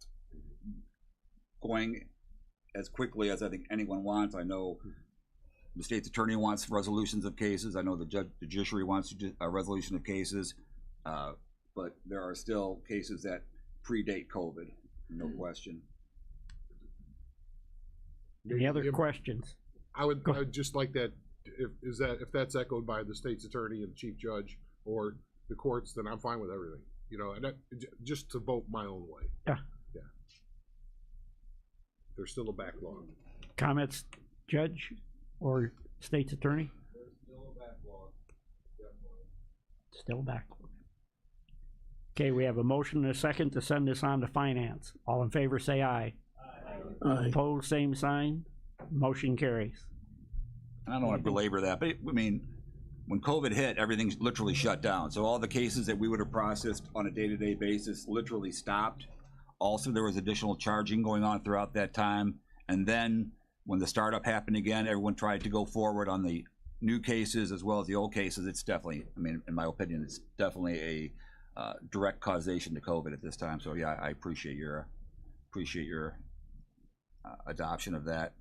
going as quickly as I think anyone wants. I know the state's attorney wants resolutions of cases. I know the judiciary wants a resolution of cases, but there are still cases that predate COVID, no question. any other If- questions? I would just like that, if that's echoed by the state's attorney and chief judge or the courts, then I'm fine with everything. You know, and that, just to vote my own way. Yeah. Yeah. There's still a backlog. Comments, Judge or State's Attorney? Still a backlog. Okay, we have a motion and a second to send this on to finance. All in favor, say aye. Aye. Opposed, same sign. Motion carries. I don't want to belabor that, but I mean, when COVID hit, everything's literally shut down. So all the cases that we would have processed on a day-to-day basis literally stopped. Also, there was additional charging going on throughout that time. And then when the startup happened again, everyone tried to go forward on the new cases as well as the old cases. It's definitely, I mean, in my opinion, it's definitely a direct causation to COVID at this time. So yeah, I appreciate your adoption of that.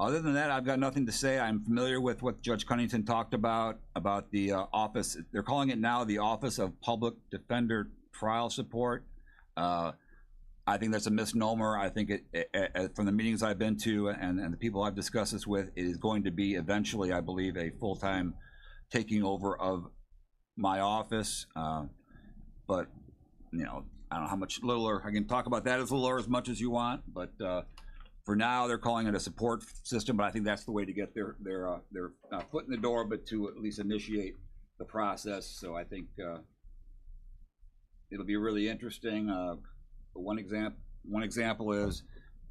Other than that, I've got nothing to say. I'm familiar with what Judge Cunnington talked about the office. They're calling it now the Office of Public Defender Trial Support. I think that's a misnomer. I think from the meetings I've been to and the people I've discussed this with, it is going to be eventually, I believe, a full-time taking over of my office. But, you know, I don't know how much littler, I can talk about that as little or as much as you want, but for now, they're calling it a support system, but I think that's the way to get their foot in the door, but to at least initiate the process. So I think it'll be really interesting. One example is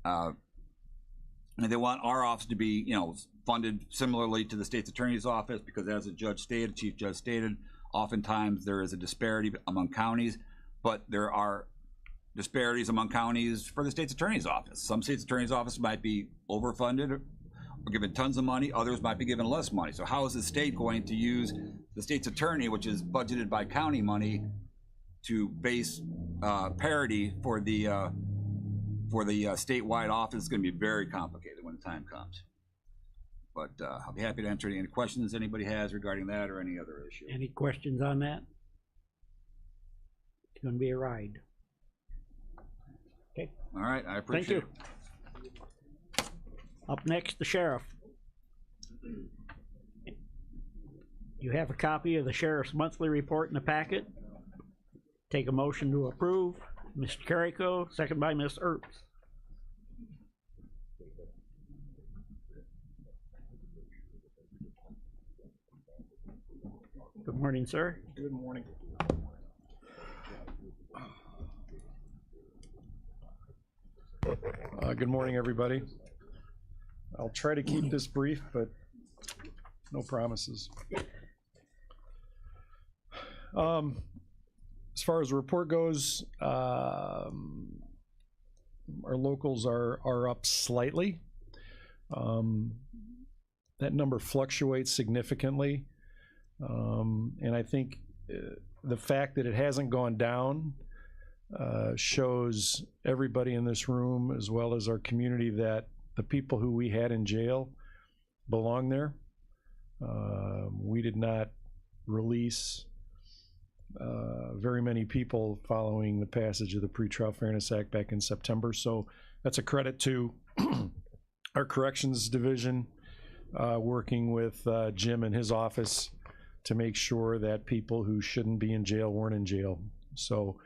they want our office to be, you know, funded similarly to the state's attorney's office, because as the chief judge stated, oftentimes there is a disparity among counties, but there are disparities among counties for the state's attorney's office. Some state's attorney's office might be overfunded or given tons of money, others might be given less money. So how is the state going to use the state's attorney, which is budgeted by county money, to base parity for the statewide office? Is going to be very complicated when the time comes. But I'll be happy to answer any questions anybody has regarding that or any other issue. Any questions on that? It's gonna be a ride. Okay. All right, I appreciate Thank you. Up next, the sheriff. You have a copy of the sheriff's monthly report in the packet. Take a motion to approve. Mr. Carrico, second by Ms. Earps. Good morning, sir. Good morning. Good morning, everybody. I'll try to keep this brief, but no promises. As far as the report goes, our locals are up slightly. That number fluctuates significantly. And I think the fact that it hasn't gone down shows everybody in this room, as well as our community, that the people who we had in jail belong there. We did not release very many people following the passage of the Pretrial Fairness Act back in September. So that's a credit to our corrections division, working with Jim and his office to make sure that people who shouldn't be in jail weren't in jail. So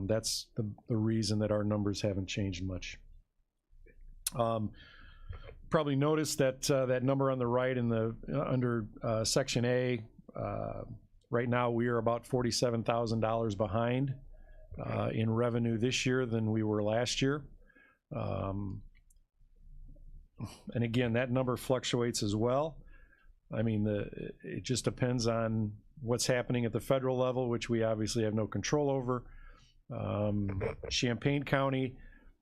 that's the reason that our numbers haven't changed much. Probably noticed that that number on the right in the under Section A, right now we are about $47,000 behind in revenue this year than we were last year. And again, that number fluctuates as well. I mean, it just depends on what's happening at the federal level, which we obviously have no control over. Champaign County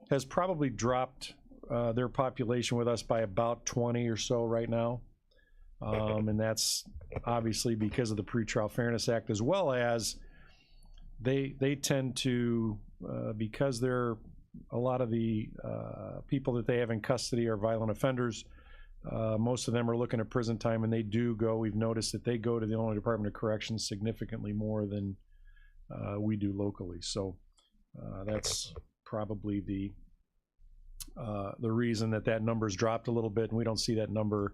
has probably dropped their population with us by about 20 or so right now. And that's obviously because of the Pretrial Fairness Act, as well as they tend to, because they're a lot of the people that they have in custody are violent offenders. Most of them are looking at prison time, and they do go, we've noticed that they go to the Illinois Department of Corrections significantly more than we do locally. So that's probably the reason that number's dropped a little bit, and we don't see that number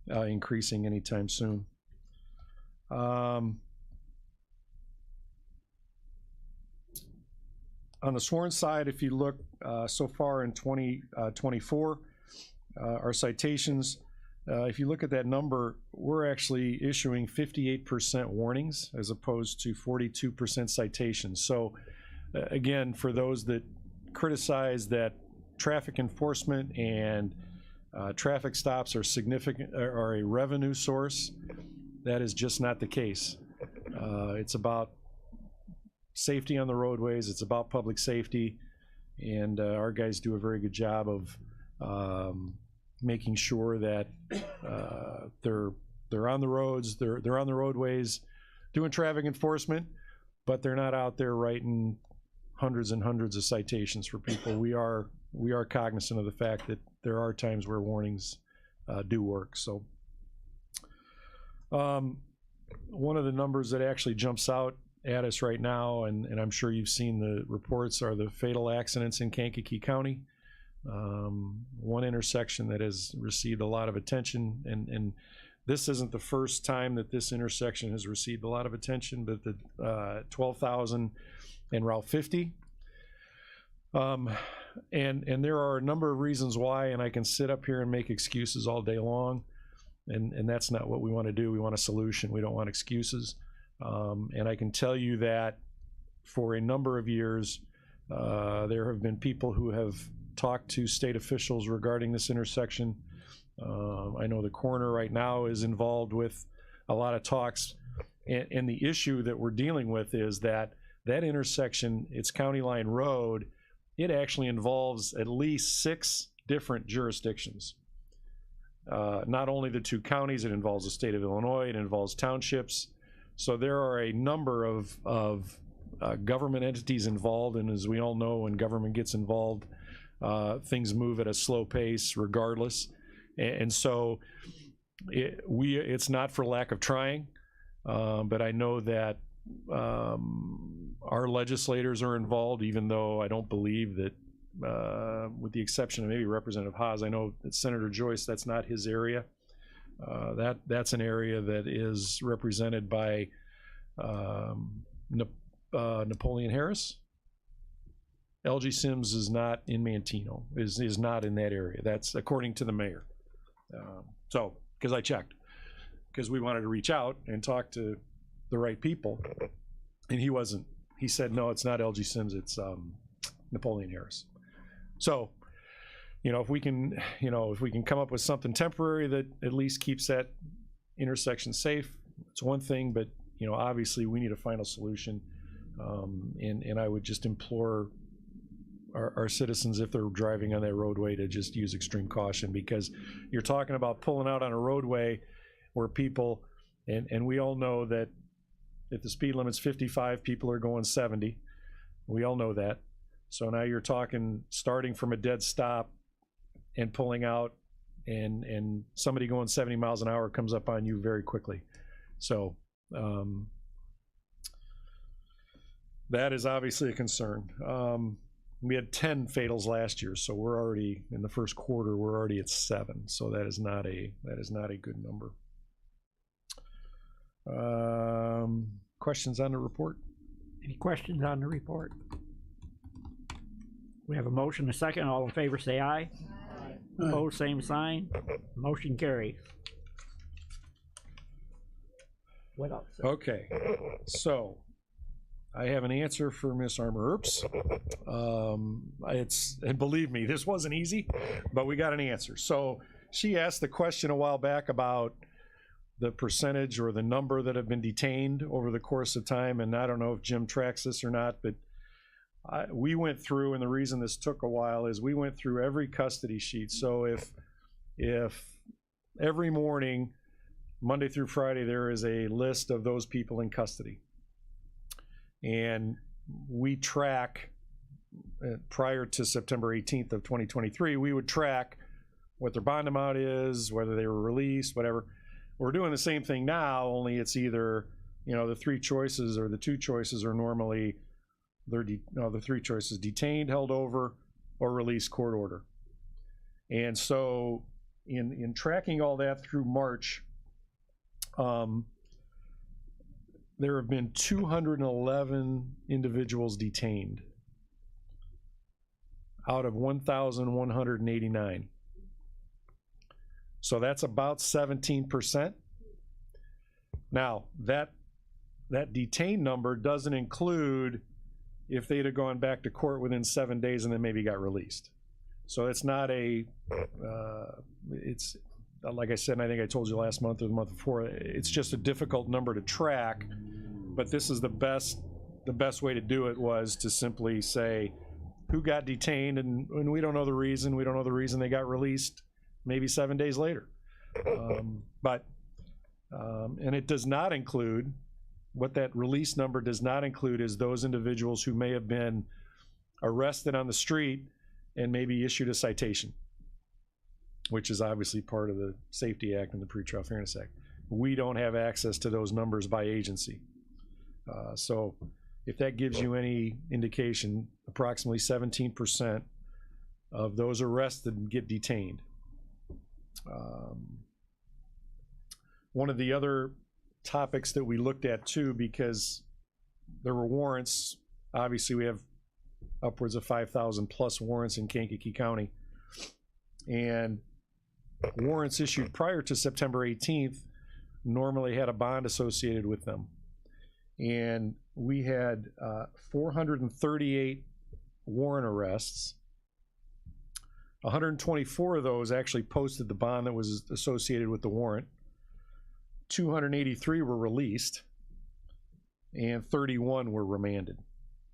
increasing anytime soon. On the sworn side, if you look so far in 2024, our citations, if you look at that number, we're actually issuing 58% warnings as opposed to 42% citations. So again, for those that criticize that traffic enforcement and traffic stops are significant, are a revenue source, that is just not the case. It's about safety on the roadways, it's about public safety, and our guys do a very good job of making sure that they're on the roads, they're on the roadways doing traffic enforcement, but they're not out there writing hundreds and hundreds of citations for people. We are cognizant of the fact that there are times where warnings do work. So one of the numbers that actually jumps out at us right now, and I'm sure you've seen the reports, are the fatal accidents in Kankakee County. One intersection that has received a lot of attention, and this isn't the first time that this intersection has received a lot of attention, but the 12,000 and Route 50. And there are a number of reasons why, and I can sit up here and make excuses all day long, and that's not what we want to do. We want a solution. We don't want excuses. And I can tell you that for a number of years, there have been people who have talked to state officials regarding this intersection. I know the coroner right now is involved with a lot of talks, and the issue that we're dealing with is that intersection, it's County Line Road, it actually involves at least 6 different jurisdictions. Not only the 2 counties, it involves the state of Illinois, it involves townships. So there are a number of government entities involved, and as we all know, when government gets involved, things move at a slow pace regardless. And so it's not for lack of trying, but I know that our legislators are involved, even though I don't believe that, with the exception of maybe Representative Haas, I know that Senator Joyce, that's not his area. That's an area that is represented by Napoleon Harris. LG Sims is not in Manteno, is not in that area. That's according to the mayor. So, because I checked, because we wanted to reach out and talk to the right people, and he wasn't. He said, no, it's not LG Sims, it's Napoleon Harris. So, if we can come up with something temporary that at least keeps that intersection safe, it's one thing, but, obviously we need a final solution. And I would just implore our citizens, if they're driving on that roadway, to just use extreme caution, because you're talking about pulling out on a roadway where people, and we all know that if the speed limit's 55, people are going 70. We all know that. So now you're talking starting from a dead stop and pulling out, and somebody going 70 miles an hour comes up on you very quickly. So that is obviously a concern. We had 10 fatals last year, so we're already in the first quarter. We're already at 7, so that is not a good number. Questions on the report? Any questions on the report? We have a motion, a second. All in favor, say aye. Opposed, same sign. Motion carries. What else? Okay, so I have an answer for Miss Armour Earps. And believe me, this wasn't easy, but we got an answer. So she asked the question a while back about the percentage or the number that have been detained over the course of time, and I don't know if Jim tracks this or not, but we went through, and the reason this took a while is we went through every custody sheet. So if every morning, Monday through Friday, there is a list of those people in custody, and we track prior to September 18th of 2023, we would track what their bond amount is, whether they were released, whatever. We're doing the same thing now, only it's either, the 3 choices or the 2 choices are normally, the 3 choices: detained, held over, or released court order. And so in tracking all that through March, there have been 211 individuals detained out of 1,189. So that's about 17%. Now, that detained number doesn't include if they'd have gone back to court within 7 days and then maybe got released. So it's not it's like I said, and I think I told you last month or the month before, it's just a difficult number to track, but this is the best way to do it was to simply say who got detained, and we don't know the reason. We don't know the reason they got released maybe 7 days later. And it does not include, what that release number does not include is those individuals who may have been arrested on the street and maybe issued a citation, which is obviously part of the Safety Act and the Pretrial Fairness Act. We don't have access to those numbers by agency. So if that gives you any indication, approximately 17% of those arrested get detained. One of the other topics that we looked at too, because there were warrants, obviously we have upwards of 5,000 plus warrants in Kankakee County, and warrants issued prior to September 18th normally had a bond associated with them. And we had 438 warrant arrests. 124 of those actually posted the bond that was associated with the warrant. 283 were released, and 31 were remanded.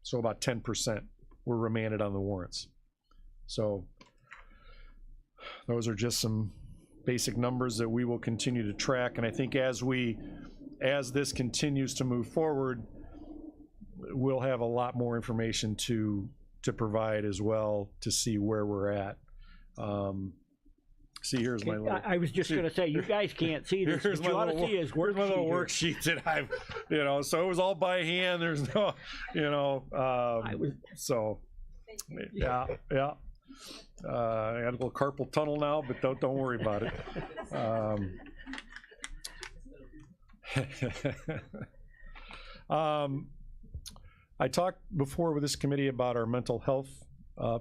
So about 10% were remanded on the warrants. So those are just some basic numbers that we will continue to track, and I think as this continues to move forward, we'll have a lot more information to provide as well to see where we're at. See, here's my little, I was just going to say, you guys can't see this, but you ought to see his worksheet. My little worksheet that I've, so it was all by hand. There's no, so, yeah. I got a little carpal tunnel now, but don't worry about it. I talked before with this committee about our mental health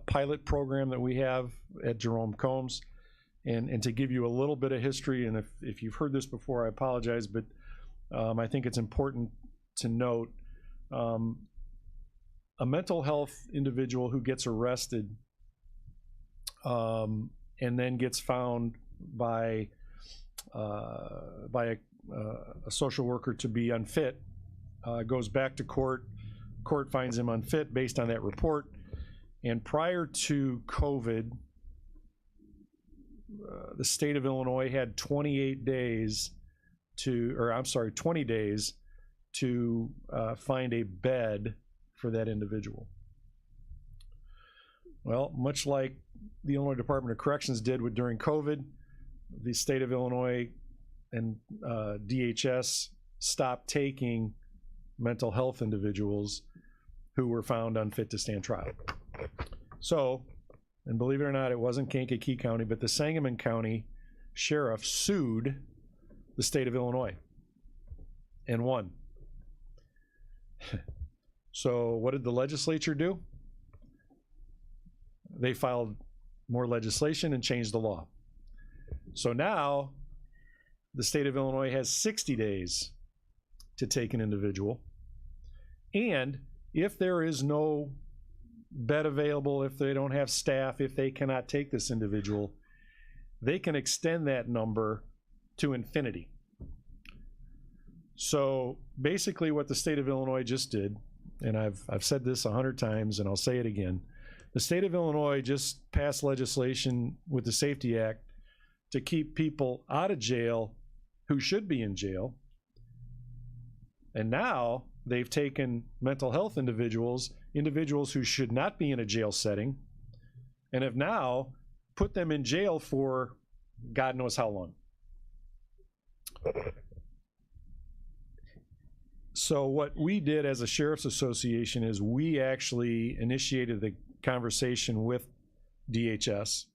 pilot program that we have at Jerome Combs, and to give you a little bit of history, and if you've heard this before, I apologize, but I think it's important to note, a mental health individual who gets arrested and then gets found by a social worker to be unfit, goes back to court. Court finds him unfit based on that report. And prior to COVID, the state of Illinois had 20 days to find a bed for that individual. Well, much like the Illinois Department of Corrections did during COVID, the state of Illinois and DHS stopped taking mental health individuals who were found unfit to stand trial. So, and believe it or not, it wasn't Kankakee County, but the Sangamon County Sheriff sued the state of Illinois and won. So what did the legislature do? They filed more legislation and changed the law. So now the state of Illinois has 60 days to take an individual. And if there is no bed available, if they don't have staff, if they cannot take this individual, they can extend that number to infinity. So basically what the state of Illinois just did, and I've said this 100 times and I'll say it again, the state of Illinois just passed legislation with the Safety Act to keep people out of jail who should be in jail. And now they've taken mental health individuals who should not be in a jail setting, and have now put them in jail for God knows how long. So what we did as a Sheriff's Association is we actually initiated the conversation with DHS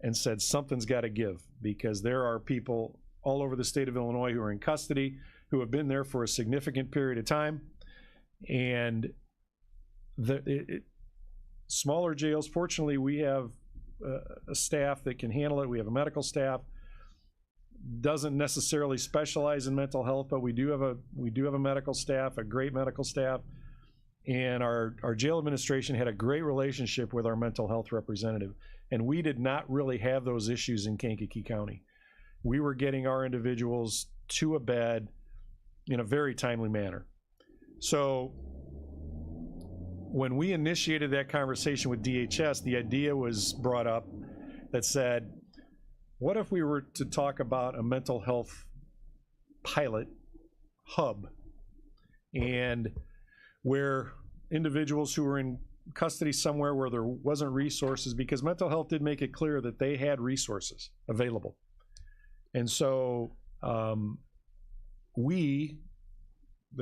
and said something's got to give, because there are people all over the state of Illinois who are in custody, who have been there for a significant period of time, and smaller jails, fortunately we have a staff that can handle it. We have a medical staff, doesn't necessarily specialize in mental health, but we do have a medical staff, a great medical staff, and our jail administration had a great relationship with our mental health representative, and we did not really have those issues in Kankakee County. We were getting our individuals to a bed in a very timely manner. So when we initiated that conversation with DHS, the idea was brought up that said, what if we were to talk about a mental health pilot hub, and where individuals who were in custody somewhere where there wasn't resources, because mental health did make it clear that they had resources available. And so there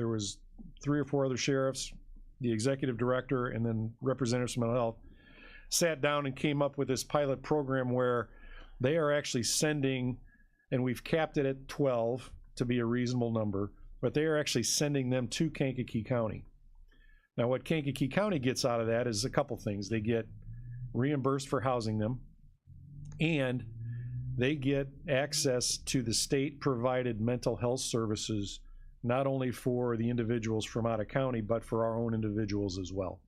was 3 or 4 other sheriffs, the executive director, and then representatives from mental health, sat down and came up with this pilot program where they are actually sending, and we've capped it at 12 to be a reasonable number, but they are actually sending them to Kankakee County. Now what Kankakee County gets out of that is a couple things. They get reimbursed for housing them, and they get access to the state provided mental health services, not only for the individuals from out of county, but for our own individuals as well,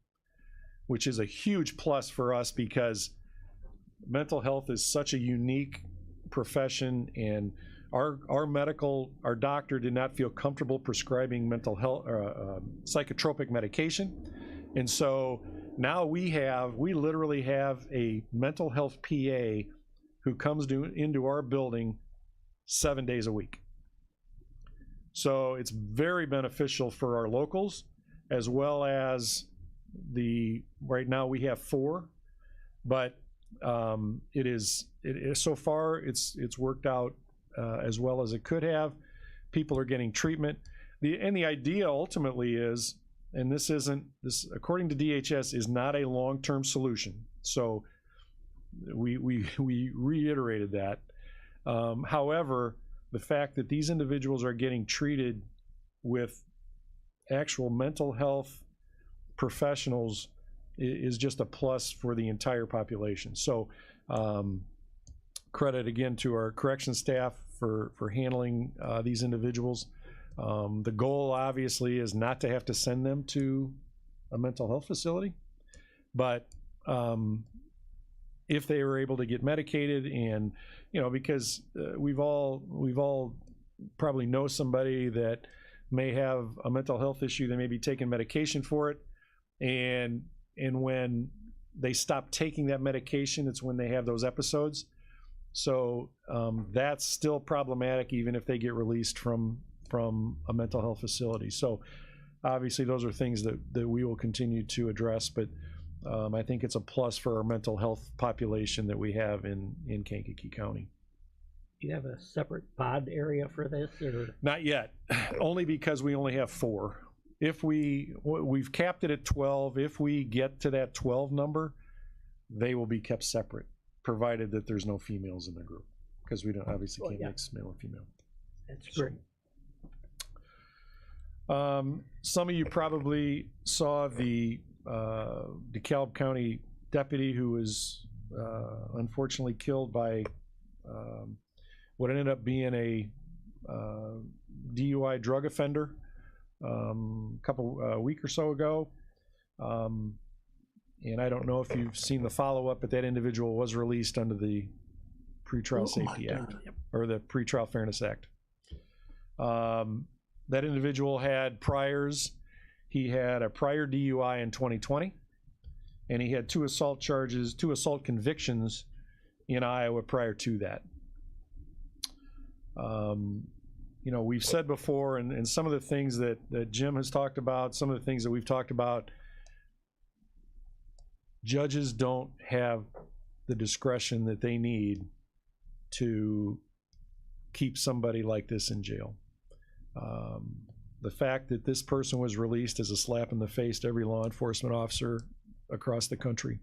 which is a huge plus for us, because mental health is such a unique profession, and our doctor did not feel comfortable prescribing mental health psychotropic medication. And so now we literally have a mental health PA who comes into our building 7 days a week. So it's very beneficial for our locals, as well as right now we have 4, but so far it's worked out as well as it could have. People are getting treatment. The idea ultimately is, and this according to DHS, is not a long-term solution. So we reiterated that. However, the fact that these individuals are getting treated with actual mental health professionals is just a plus for the entire population. So credit again to our correction staff for handling these individuals. The goal obviously is not to have to send them to a mental health facility, but if they were able to get medicated, and because we've all probably know somebody that may have a mental health issue, they may be taking medication for it, and when they stop taking that medication, it's when they have those episodes. So that's still problematic even if they get released from a mental health facility. So obviously those are things that we will continue to address, but I think it's a plus for our mental health population that we have in Kankakee County. Do you have a separate pod area for this, or? Not yet, only because we only have 4. if we've capped it at 12, if we get to that 12 number, they will be kept separate, provided that there's no females in the group, because we don't obviously can't mix male and female. That's great. Some of you probably saw the DeKalb County deputy who was unfortunately killed by what ended up being a DUI drug offender a week or so ago. And I don't know if you've seen the follow-up, but that individual was released under the Pretrial Safety Act, or the Pretrial Fairness Act. That individual had priors. He had a prior DUI in 2020, and he had 2 assault convictions in Iowa prior to that. You know, we've said before, and some of the things that Jim has talked about, some of the things that we've talked about, judges don't have the discretion that they need to keep somebody like this in jail. The fact that this person was released is a slap in the face to every law enforcement officer across the country.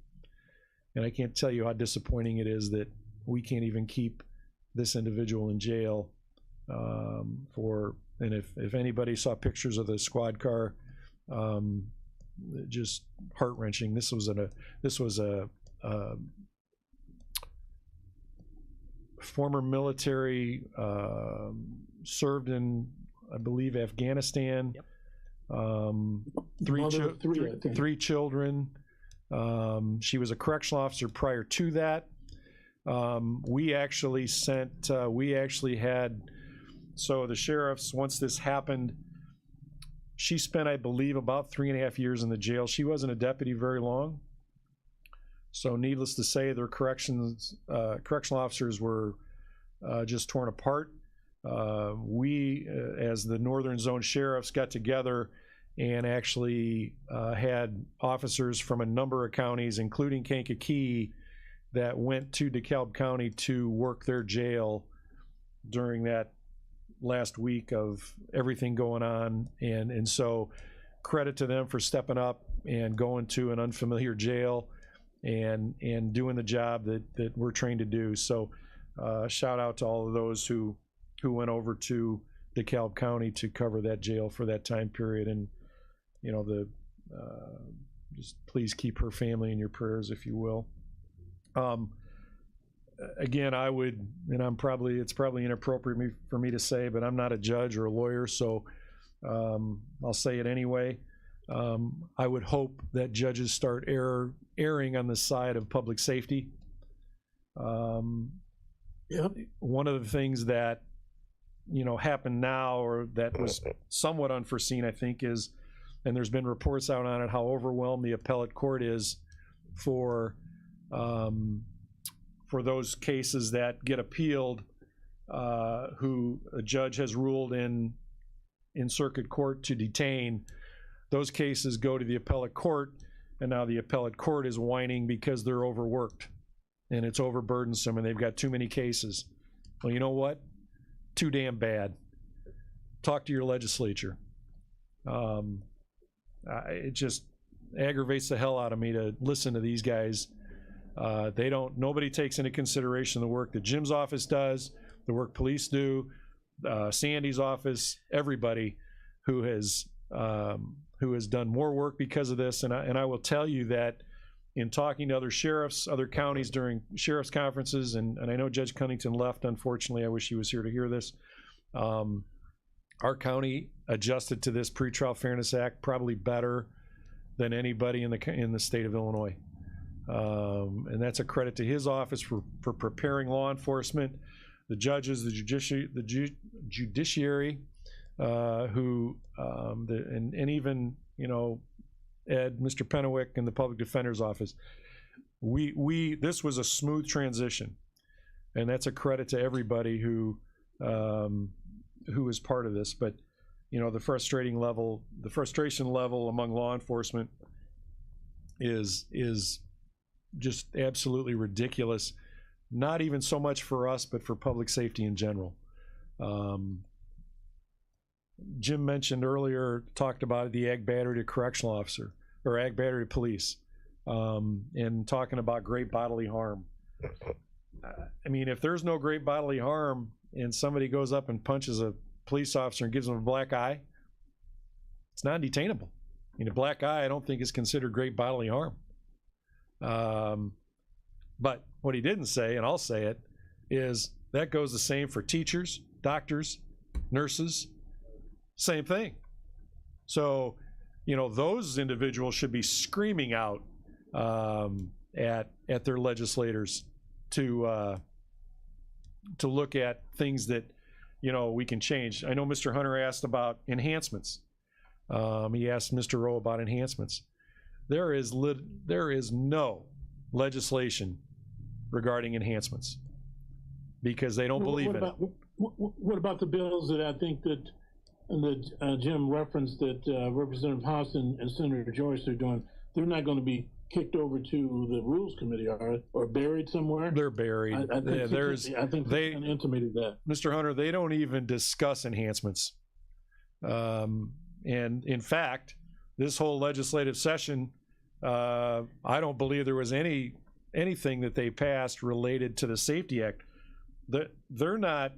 And I can't tell you how disappointing it is that we can't even keep this individual in jail and if anybody saw pictures of the squad car, just heart-wrenching. This was a former military, served in, I believe, Afghanistan. Three children. She was a correctional officer prior to that. We actually had, so the sheriffs, once this happened, she spent, I believe, about 3.5 years in the jail. She wasn't a deputy very long. So needless to say, their correctional officers were just torn apart. We, as the Northern Zone sheriffs, got together and actually had officers from a number of counties, including Kankakee, that went to DeKalb County to work their jail during that last week of everything going on. And so credit to them for stepping up and going to an unfamiliar jail and doing the job that we're trained to do. So shout out to all of those who went over to DeKalb County to cover that jail for that time period. And you know, just please keep her family in your prayers, if you will. Again, I would, and it's probably inappropriate for me to say, but I'm not a judge or a lawyer, so I'll say it anyway. I would hope that judges start erring on the side of public safety. One of the things that, you know, happened now, or that was somewhat unforeseen, I think, is, and there's been reports out on it, how overwhelmed the appellate court is for those cases that get appealed, who a judge has ruled in circuit court to detain. Those cases go to the appellate court, and now the appellate court is whining because they're overworked and it's overburdensome and they've got too many cases. Well, you know what? Too damn bad. Talk to your legislature. It just aggravates the hell out of me to listen to these guys. Nobody takes into consideration the work that Jim's office does, the work police do, Sandy's office, everybody who has done more work because of this. And I will tell you that in talking to other sheriffs, other counties during sheriff's conferences, and I know Judge Cunnington left, unfortunately. I wish he was here to hear this. Our county adjusted to this Pretrial Fairness Act probably better than anybody in the state of Illinois. And that's a credit to his office for preparing law enforcement, the judges, the judiciary, and even, you know, Ed, Mr. Pennewick, and the public defender's office. This was a smooth transition, and that's a credit to everybody who is part of this. But you know, the frustration level among law enforcement is just absolutely ridiculous. Not even so much for us, but for public safety in general. Jim mentioned earlier, talked about the ag battery to correctional officer, or ag battery to police, and talking about great bodily harm. I mean, if there's no great bodily harm and somebody goes up and punches a police officer and gives him a black eye, it's non-detainable. I mean, a black eye I don't think is considered great bodily harm. But what he didn't say, and I'll say it, is that goes the same for teachers, doctors, nurses, same thing. So, you know, those individuals should be screaming out at their legislators to look at things that, you know, we can change. I know Mr. Hunter asked about enhancements. He asked Mr. Rowe about enhancements. There is no legislation regarding enhancements because they don't believe in it. What about the bills that I think that Jim referenced that Representative House and Senator Joyce are doing? They're not going to be kicked over to the Rules Committee, or buried somewhere? They're buried. I think they intimated that. Mr. Hunter, they don't even discuss enhancements. And in fact, this whole legislative session, I don't believe there was anything that they passed related to the Safety Act. They're not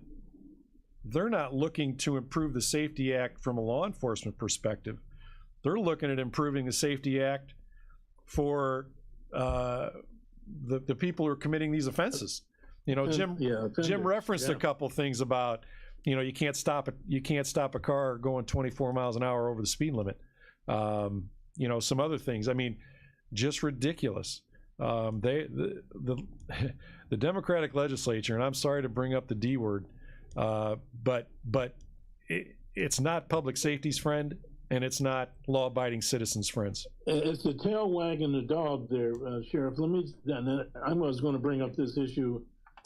looking to improve the Safety Act from a law enforcement perspective. They're looking at improving the Safety Act for the people who are committing these offenses. You know, Jim referenced a couple things about, you know, you can't stop a car going 24 miles an hour over the speed limit. You know, some other things. I mean, just ridiculous. The Democratic legislature, and I'm sorry to bring up the D word, but it's not public safety's friend, and it's not law-abiding citizens' friends. It's the tail wagging the dog there, Sheriff. I was going to bring up this issue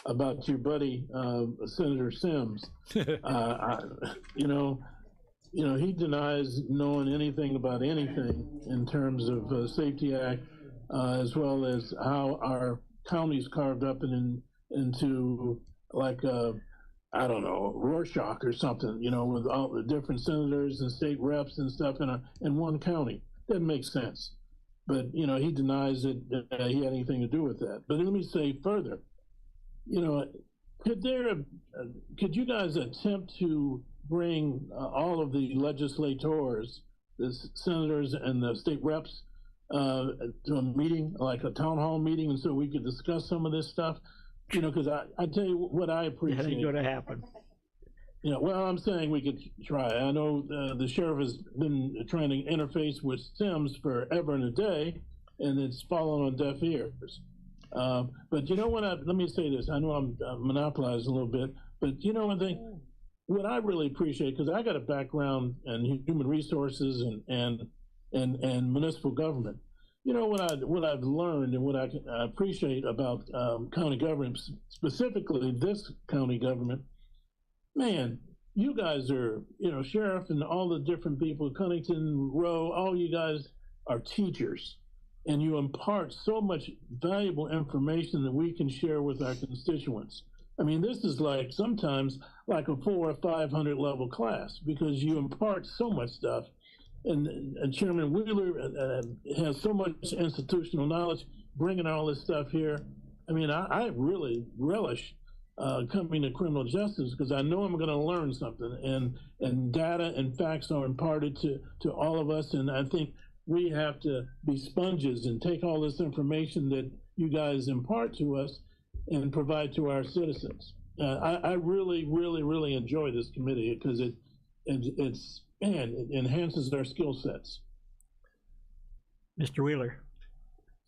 about your buddy, Senator Sims. You know, he denies knowing anything about anything in terms of Safety Act, as well as how our county's carved up into like I don't know, Rorschach or something, you know, with all the different senators and state reps and stuff in one county. Doesn't make sense. But, you know, he denies that he had anything to do with that. But let me say further, you know, could you guys attempt to bring all of the legislators, the senators and the state reps, to a meeting, like a town hall meeting, and so we could discuss some of this stuff? You know, because I tell you what I appreciate. That ain't going to happen. You know, well, I'm saying we could try. I know the sheriff has been trying to interface with Sims forever and a day, and it's fallen on deaf ears. But you know what? Let me say this. I know I'm monopolizing a little bit, but you know one thing. What I really appreciate, because I got a background in human resources and municipal government. You know what I've learned and what I appreciate about county government, specifically this county government. Man, you guys are, you know, sheriff and all the different people, Cunnington, Rowe, all you guys are teachers, and you impart so much valuable information that we can share with our constituents. I mean, this is like sometimes like a 400 or 500 level class because you impart so much stuff. And Chairman Wheeler has so much institutional knowledge, bringing all this stuff here. I mean, I really relish coming to criminal justice because I know I'm going to learn something, and data and facts are imparted to all of us. And I think we have to be sponges and take all this information that you guys impart to us and provide to our citizens. I really, really, really enjoy this committee because it enhances their skill sets. Mr. Wheeler.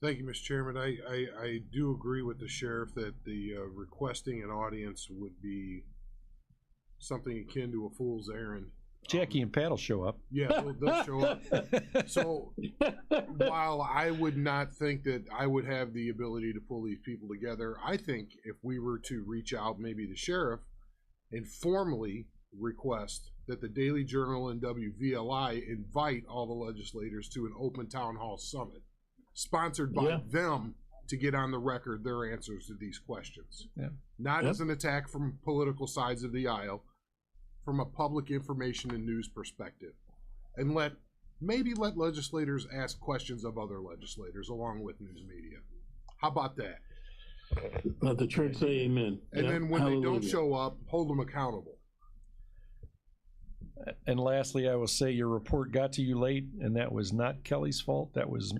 Thank you, Mr. Chairman. I do agree with the sheriff that the requesting an audience would be something akin to a fool's errand. Jackie and Pat will show up. Yeah, they'll show up. So while I would not think that I would have the ability to pull these people together, I think if we were to reach out, maybe the sheriff, and formally request that the Daily Journal and WVLI invite all the legislators to an open town hall summit, sponsored by them, to get on the record their answers to these questions. Yeah. Not as an attack from political sides of the aisle, from a public information and news perspective, and maybe let legislators ask questions of other legislators along with news media. How about that? Let the church say amen. And Yeah, then when they don't hallelujah. show up, hold them accountable. And lastly, I will say your report got to you late, and that was not Kelly's fault. That was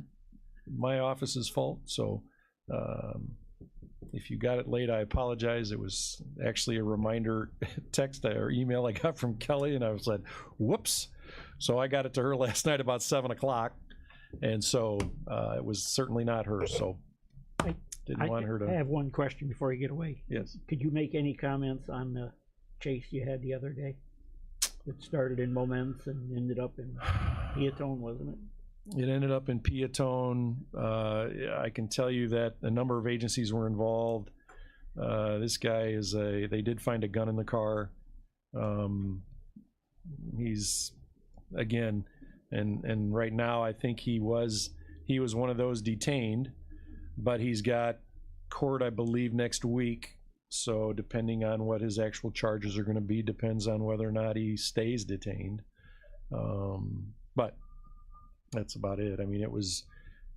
my office's fault. So if you got it late, I apologize. It was actually a reminder text or email I got from Kelly, and I was like, whoops. So I got it to her last night about 7 o'clock. And so it was certainly not her. So didn't want her to. I have one question before you get away. Yes. Could you make any comments on the chase you had the other day? It started in Moments and ended up in Peatone, wasn't it? It ended up in Peatone. I can tell you that a number of agencies were involved. This guy they did find a gun in the car. He's, again, and right now I think he was one of those detained, but he's got court, I believe, next week. So depending on what his actual charges are going to be, depends on whether or not he stays detained. But that's about it. I mean, it was,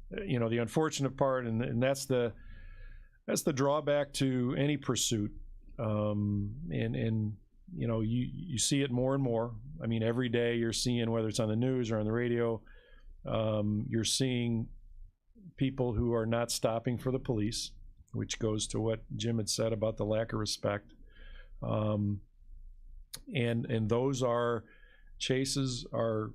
the unfortunate part, and that's the drawback to any pursuit. You see it more and more. I mean, every day you're seeing, whether it's on the news or on the radio, you're seeing people who are not stopping for the police, which goes to what Jim had said about the lack of respect. And those chases are,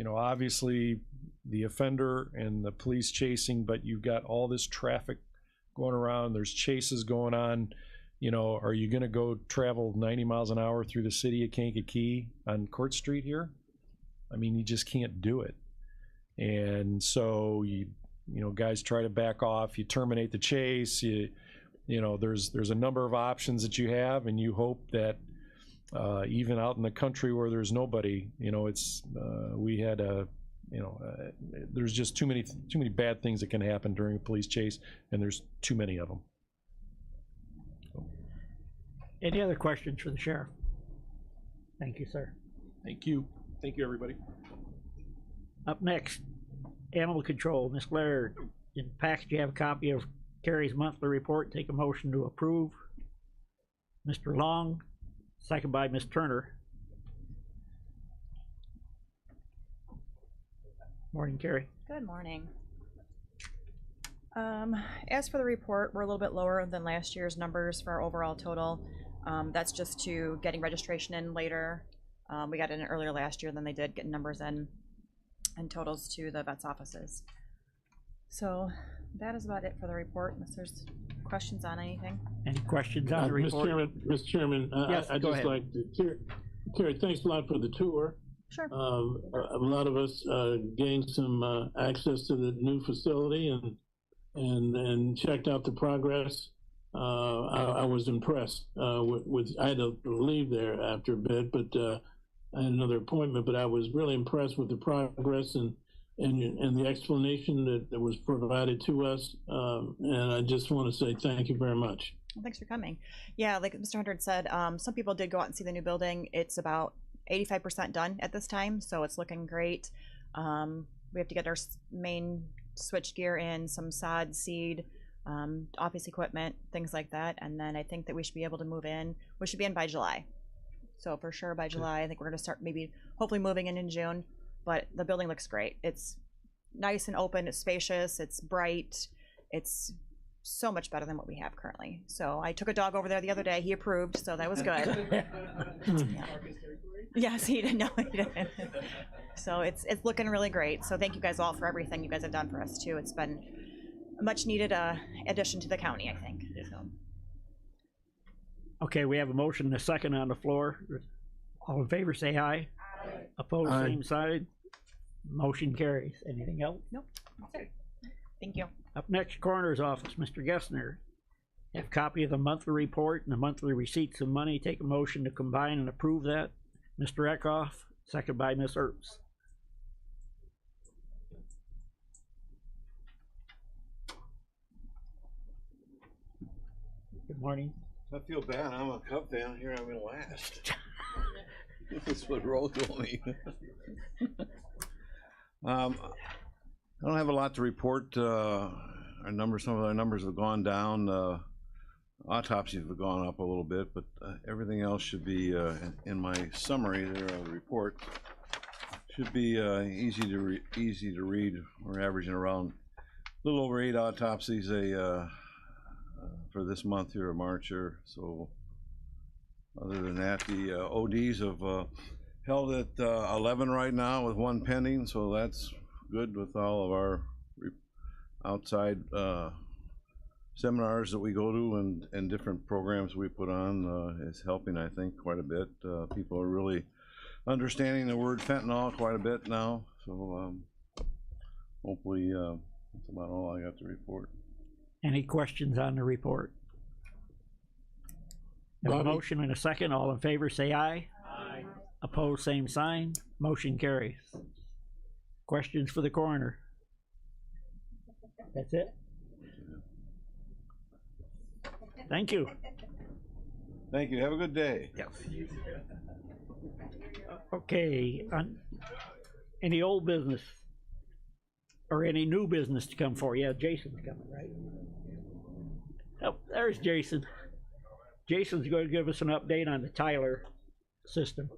obviously the offender and the police chasing, but you've got all this traffic going around. There's chases going on. Are you going to go travel 90 miles an hour through the city of Kankakee on Court Street here? I mean, you just can't do it. And so guys try to back off. You terminate the chase. There's a number of options that you have, and you hope that even out in the country where there's nobody, there's just too many bad things that can happen during a police chase, and there's too many of them. Any other questions for the sheriff? Thank you, sir. Thank you. Thank you, everybody. Up next, Animal Control, Ms. Laird. In the package, you have a copy of Carrie's monthly report. Take a motion to approve. Mr. Long, second by Ms. Turner. Morning, Carrie. Good morning. As for the report, we're a little bit lower than last year's numbers for our overall total. That's just to getting registration in later. We got in earlier last year than they did getting numbers in and totals to the vet's offices. So that is about it for the report, unless there's questions on anything. Any questions on the report? Mr. Chairman, yes, I'd just like to, Carrie, thanks a lot for the tour. Sure. A lot of us gained some access to the new facility and checked out the progress. I was impressed with I had to leave there after a bit, but I had another appointment, but I was really impressed with the progress and the explanation that was provided to us. And I just want to say thank you very much. Well, thanks for coming. Yeah, like Mr. Hunter said, some people did go out and see the new building. It's about 85% done at this time, so it's looking great. We have to get our main switch gear in, some sod, seed, office equipment, things like that, and then I think that we should be able to move in. We should be in by July. So for sure by July, I think we're going to start hopefully moving in June, but the building looks great. It's nice and open, it's spacious, it's bright, it's so much better than what we have currently. So I took a dog over there the other day, he approved, so that was good. Yeah. Yes, he didn't know. He didn't. So it's looking really great. So thank you guys all for everything you guys have done for us too. It's been a much needed addition to the county, I think. So. Okay, we have a motion and a second on the floor. All in favor, say aye. Aye. Opposed, Aye. same side. Motion carries. Anything else? Nope. That's it. Thank you. Up next, Coroner's Office, Mr. Gessner. Have a copy of the monthly report and the monthly receipts of money. Take a motion to combine and approve that. Mr. Eckhoff, second by Ms. Earps. Good morning. I feel bad. I'm a Cub fan. Here I'm going to last. That's what Roll told me. I don't have a lot to report. Some of our numbers have gone down. Autopsies have gone up a little bit, but everything else should be in my summary there of the report. Should be easy to read. We're averaging around a little over 8 autopsies for this month here of March here. So other than that, the ODs have held at 11 right now with 1 pending. So that's good with all of our outside seminars that we go to and different programs we put on is helping, I think, quite a bit. People are really understanding the word fentanyl quite a bit now. So hopefully that's about all I got to report. Any questions on the report? There's a motion and a second. All in favor say aye. Aye. Opposed, same sign. Motion carries. Questions for the coroner? That's it? Thank you. Thank you. Have a good day. Yep. Okay, any old business or any new business to come for? Yeah, Jason's coming, right? Oh, there's Jason. Jason's going to give us an update on the Tyler system.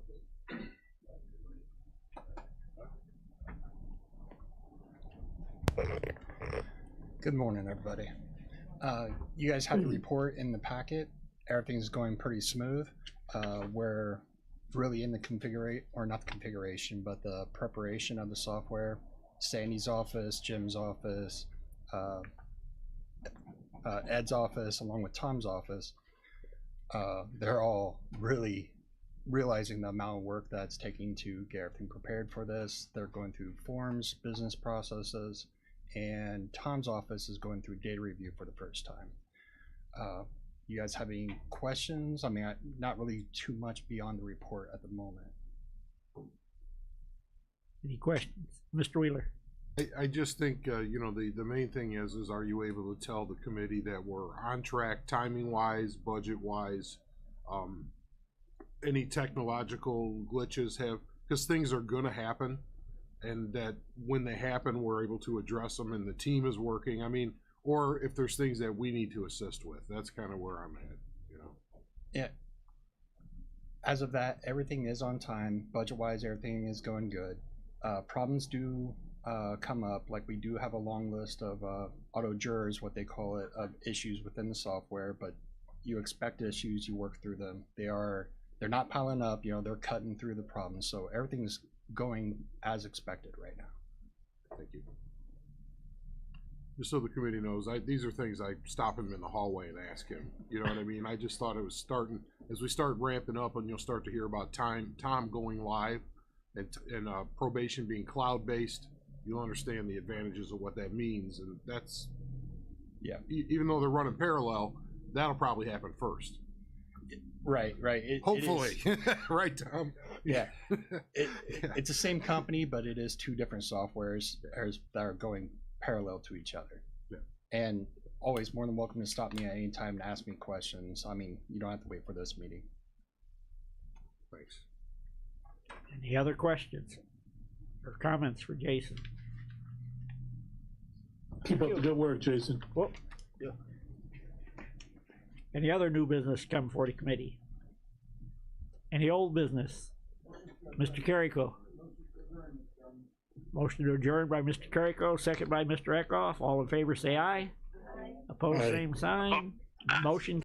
Good morning, everybody. You guys have the report in the packet. Everything's going pretty smooth. We're really in the the preparation of the software. Sandy's office, Jim's office, Ed's office, along with Tom's office. They're all really realizing the amount of work that's taking to get everything prepared for this. They're going through forms, business processes, and Tom's office is going through data review for the first time. You guys have any questions? I mean, not really too much beyond the report at the moment. Any questions? Mr. Wheeler? I just think, you know, the main thing is are you able to tell the committee that we're on track, timing-wise, budget-wise, any technological glitches because things are going to happen, and that when they happen, we're able to address them and the team is working. I mean, or if there's things that we need to assist with. That's kind of where I'm at, you know. Yeah. As of that, everything is on time. Budget-wise, everything is going good. Problems do come up. Like, we do have a long list of auto jurors, what they call it, of issues within the software, but you expect issues, you work through them. They're not piling up, you know, they're cutting through the problems. So everything's going as expected right now. Thank you. Just so the committee knows, these are things I stop him in the hallway and ask him. You know what I mean? I just thought it was starting, as we start ramping up and you'll start to hear about Tom going live and probation being cloud-based, you'll understand the advantages of what that means. And that's, yeah. Even though they're running parallel, that'll probably happen first. Right. Hopefully. Right, Tom? Yeah. It's the same company, but it is 2 different softwares that are going parallel to each other. Yeah. And always more than welcome to stop me at any time to ask me questions. I mean, you don't have to wait for this meeting. Thanks. Any other questions or comments for Jason? Keep up the good work, Jason. Well, yeah. Any other new business come for the committee? Any old business? Mr. Carrico. Motion to adjourn by Mr. Carrico, second by Mr. Eckhoff. All in favor say aye. Opposed, same sign. Motion